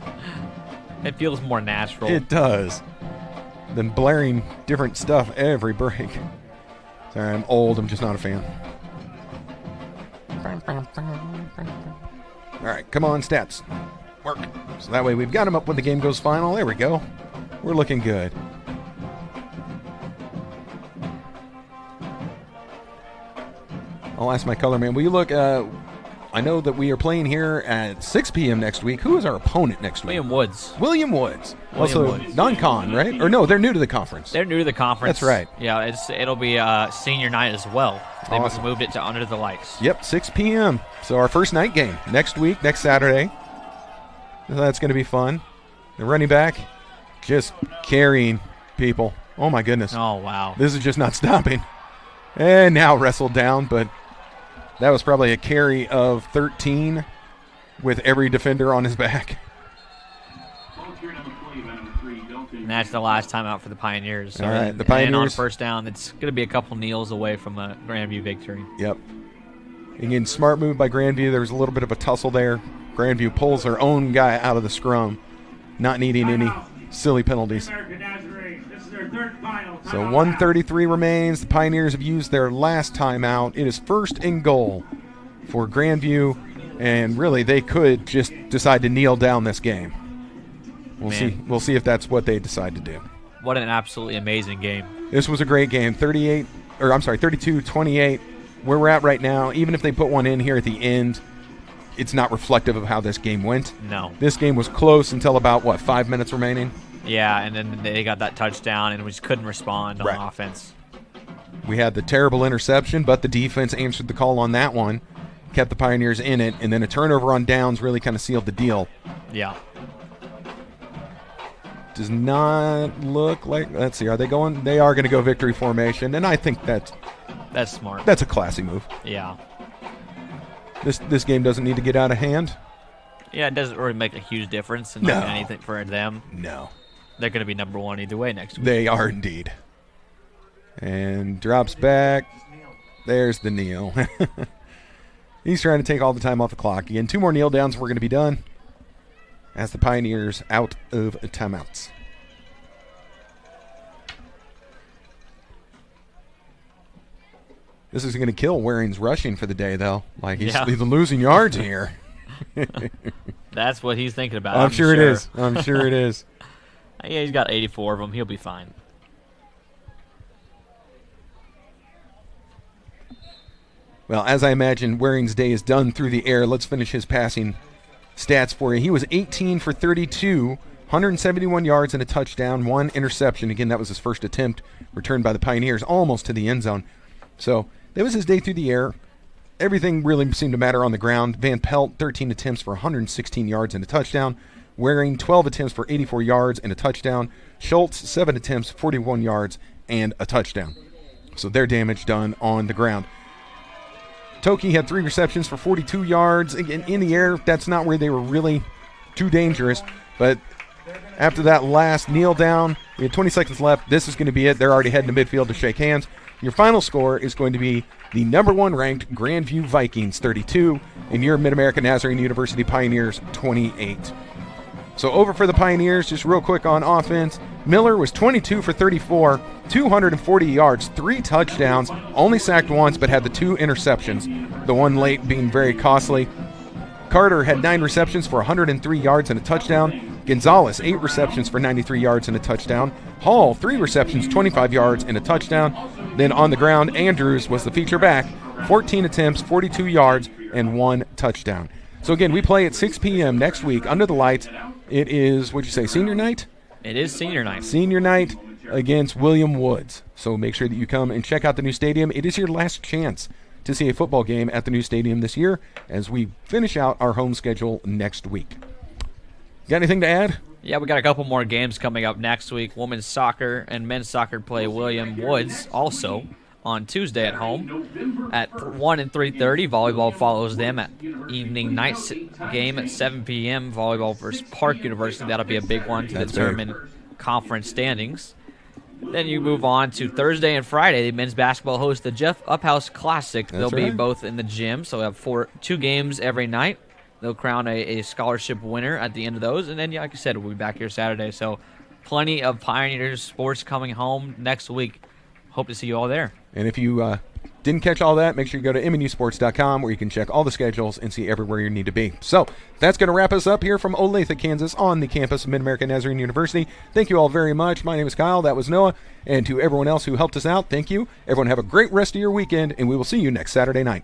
A: It feels more natural.
B: It does. Than blaring different stuff every break. Sorry, I'm old. I'm just not a fan. All right, come on, stats. Work. So that way we've got him up when the game goes final. There we go. We're looking good. I'll ask my color man. Will you look? I know that we are playing here at 6 p.m. next week. Who is our opponent next week?
A: William Woods.
B: William Woods.
A: William
B: Also,
A: Woods.
B: non-con, right? Or no, they're new to the conference.
A: They're new to the conference.
B: That's right.
A: Yeah, it'll be senior night as well. They've
B: Awesome.
A: moved it to Under the Lights.
B: Yep, 6 p.m. So our first night game next week, next Saturday. So that's going to be fun. The running back just carrying people. Oh, my goodness.
A: Oh, wow.
B: This is just not stopping. And now wrestled down, but that was probably a carry of 13 with every defender on his back.
A: And that's the last time out for the Pioneers. So
B: All right, the
A: And on
B: Pioneers-
A: first down, it's going to be a couple kneels away from a Grandview victory.
B: Yep. Again, smart move by Grandview. There was a little bit of a tussle there. Grandview pulls their own guy out of the scrum, not needing any silly penalties.
D: America Nazarene. This is their third final.
B: So
D: Timeout.
B: 1:33 remains. The Pioneers have used their last timeout. It is first and goal for Grandview, and really they could just decide to kneel down this game. We'll
A: Man.
B: see. We'll see if that's what they decide to do.
A: What an absolutely amazing game.
B: This was a great game. 32-28. Where we're at right now, even if they put one in here at the end, it's not reflective of how this game went.
A: No.
B: This game was close until about, 5 minutes remaining?
A: Yeah, and then they got that touchdown and we just couldn't respond on
B: Right.
A: offense.
B: We had the terrible interception, but the defense answered the call on that one, kept the Pioneers in it, and then a turnover on downs really kind of sealed the deal.
A: Yeah.
B: Does not look like, let's see, are they going? They are going to go victory formation, and I think
A: That's smart.
B: that's a classy move.
A: Yeah.
B: This game doesn't need to get out of hand.
A: Yeah, it doesn't really make a huge difference in
B: No.
A: anything for them.
B: No.
A: They're going to be number one either way next week.
B: They are indeed. And drops back. There's the kneel. He's trying to take all the time off the clock. Again, 2 more kneel downs, we're going to be done. As the Pioneers out of timeouts. This is going to kill Waring's rushing for the day, though. Like, he's losing yards here.
A: That's what he's thinking about.
B: I'm sure it is. I'm sure it is.
A: Yeah, he's got 84 of them. He'll be fine.
B: Well, as I imagine Waring's day is done through the air, let's finish his passing stats for you. He was 18 for 32, 171 yards and a touchdown, 1 interception. Again, that was his first attempt, returned by the Pioneers, almost to the end zone. So that was his day through the air. Everything really seemed to matter on the ground. Van Pelt, 13 attempts for 116 yards and a touchdown. Waring, 12 attempts for 84 yards and a touchdown. Schultz, 7 attempts, 41 yards and a touchdown. So their damage done on the ground. Toki had 3 receptions for 42 yards. Again, in the air, that's not where they were really too dangerous. But after that last kneel down, we had 20 seconds left. This is going to be it. They're already heading to midfield to shake hands. Your final score is going to be the number 1 ranked Grandview Vikings 32 and your Mid-America Nazarene University Pioneers 28. So over for the Pioneers, just real quick on offense. Miller was 22 for 34, 240 yards, 3 touchdowns, only sacked once but had the 2 interceptions, the one late being very costly. Carter had 9 receptions for 103 yards and a touchdown. Gonzalez, 8 receptions for 93 yards and a touchdown. Hall, 3 receptions, 25 yards and a touchdown. Then on the ground, Andrews was the feature back, 14 attempts, 42 yards, and 1 touchdown. So again, we play at 6 p.m. next week under the lights. It is, what'd you say, senior night?
A: It is senior night.
B: Senior night against William Woods. So make sure that you come and check out the new stadium. It is your last chance to see a football game at the new stadium this year as we finish out our home schedule next week. Got anything to add?
A: Yeah, we got a couple more games coming up next week. Women's soccer and men's soccer play William Woods also on Tuesday at home at 1 and 3:30. Volleyball follows them at evening night game at 7 p.m. Volleyball versus Park University. That'll be a big one to determine conference standings. Then you move on to Thursday and Friday. The men's basketball hosts the Jeff Uphouse Classic. They'll be both in the gym, so we'll have 2 games every night. They'll crown a scholarship winner at the end of those. And then, like I said, we'll be back here Saturday. So plenty of Pioneers sports coming home next week. Hope to see you all there. And
B: if you didn't catch all that, make sure you go to MNUsports.com where you can check all the schedules and see everywhere you need to be. So that's going to wrap us up here from Olathe, Kansas on the campus of Mid-American Nazarene University. Thank you all very much. My name is Kyle. That was Noah. And to everyone else who helped us out, thank you. Everyone have a great rest of your weekend, and we will see you next Saturday night.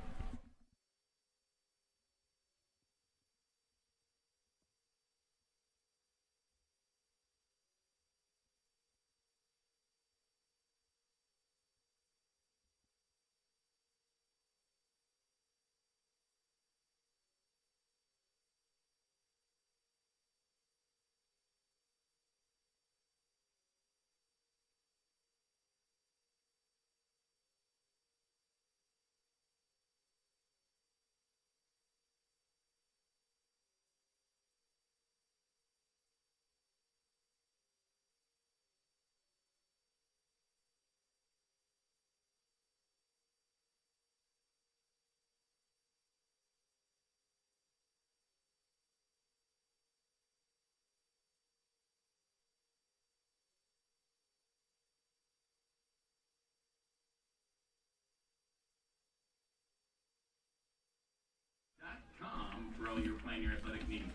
C: For all your Pioneer athletic needs.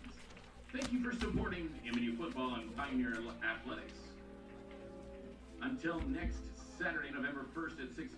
C: Thank you for supporting MNU football and Pioneer athletics. Until next Saturday, November 1st at 6 p.m.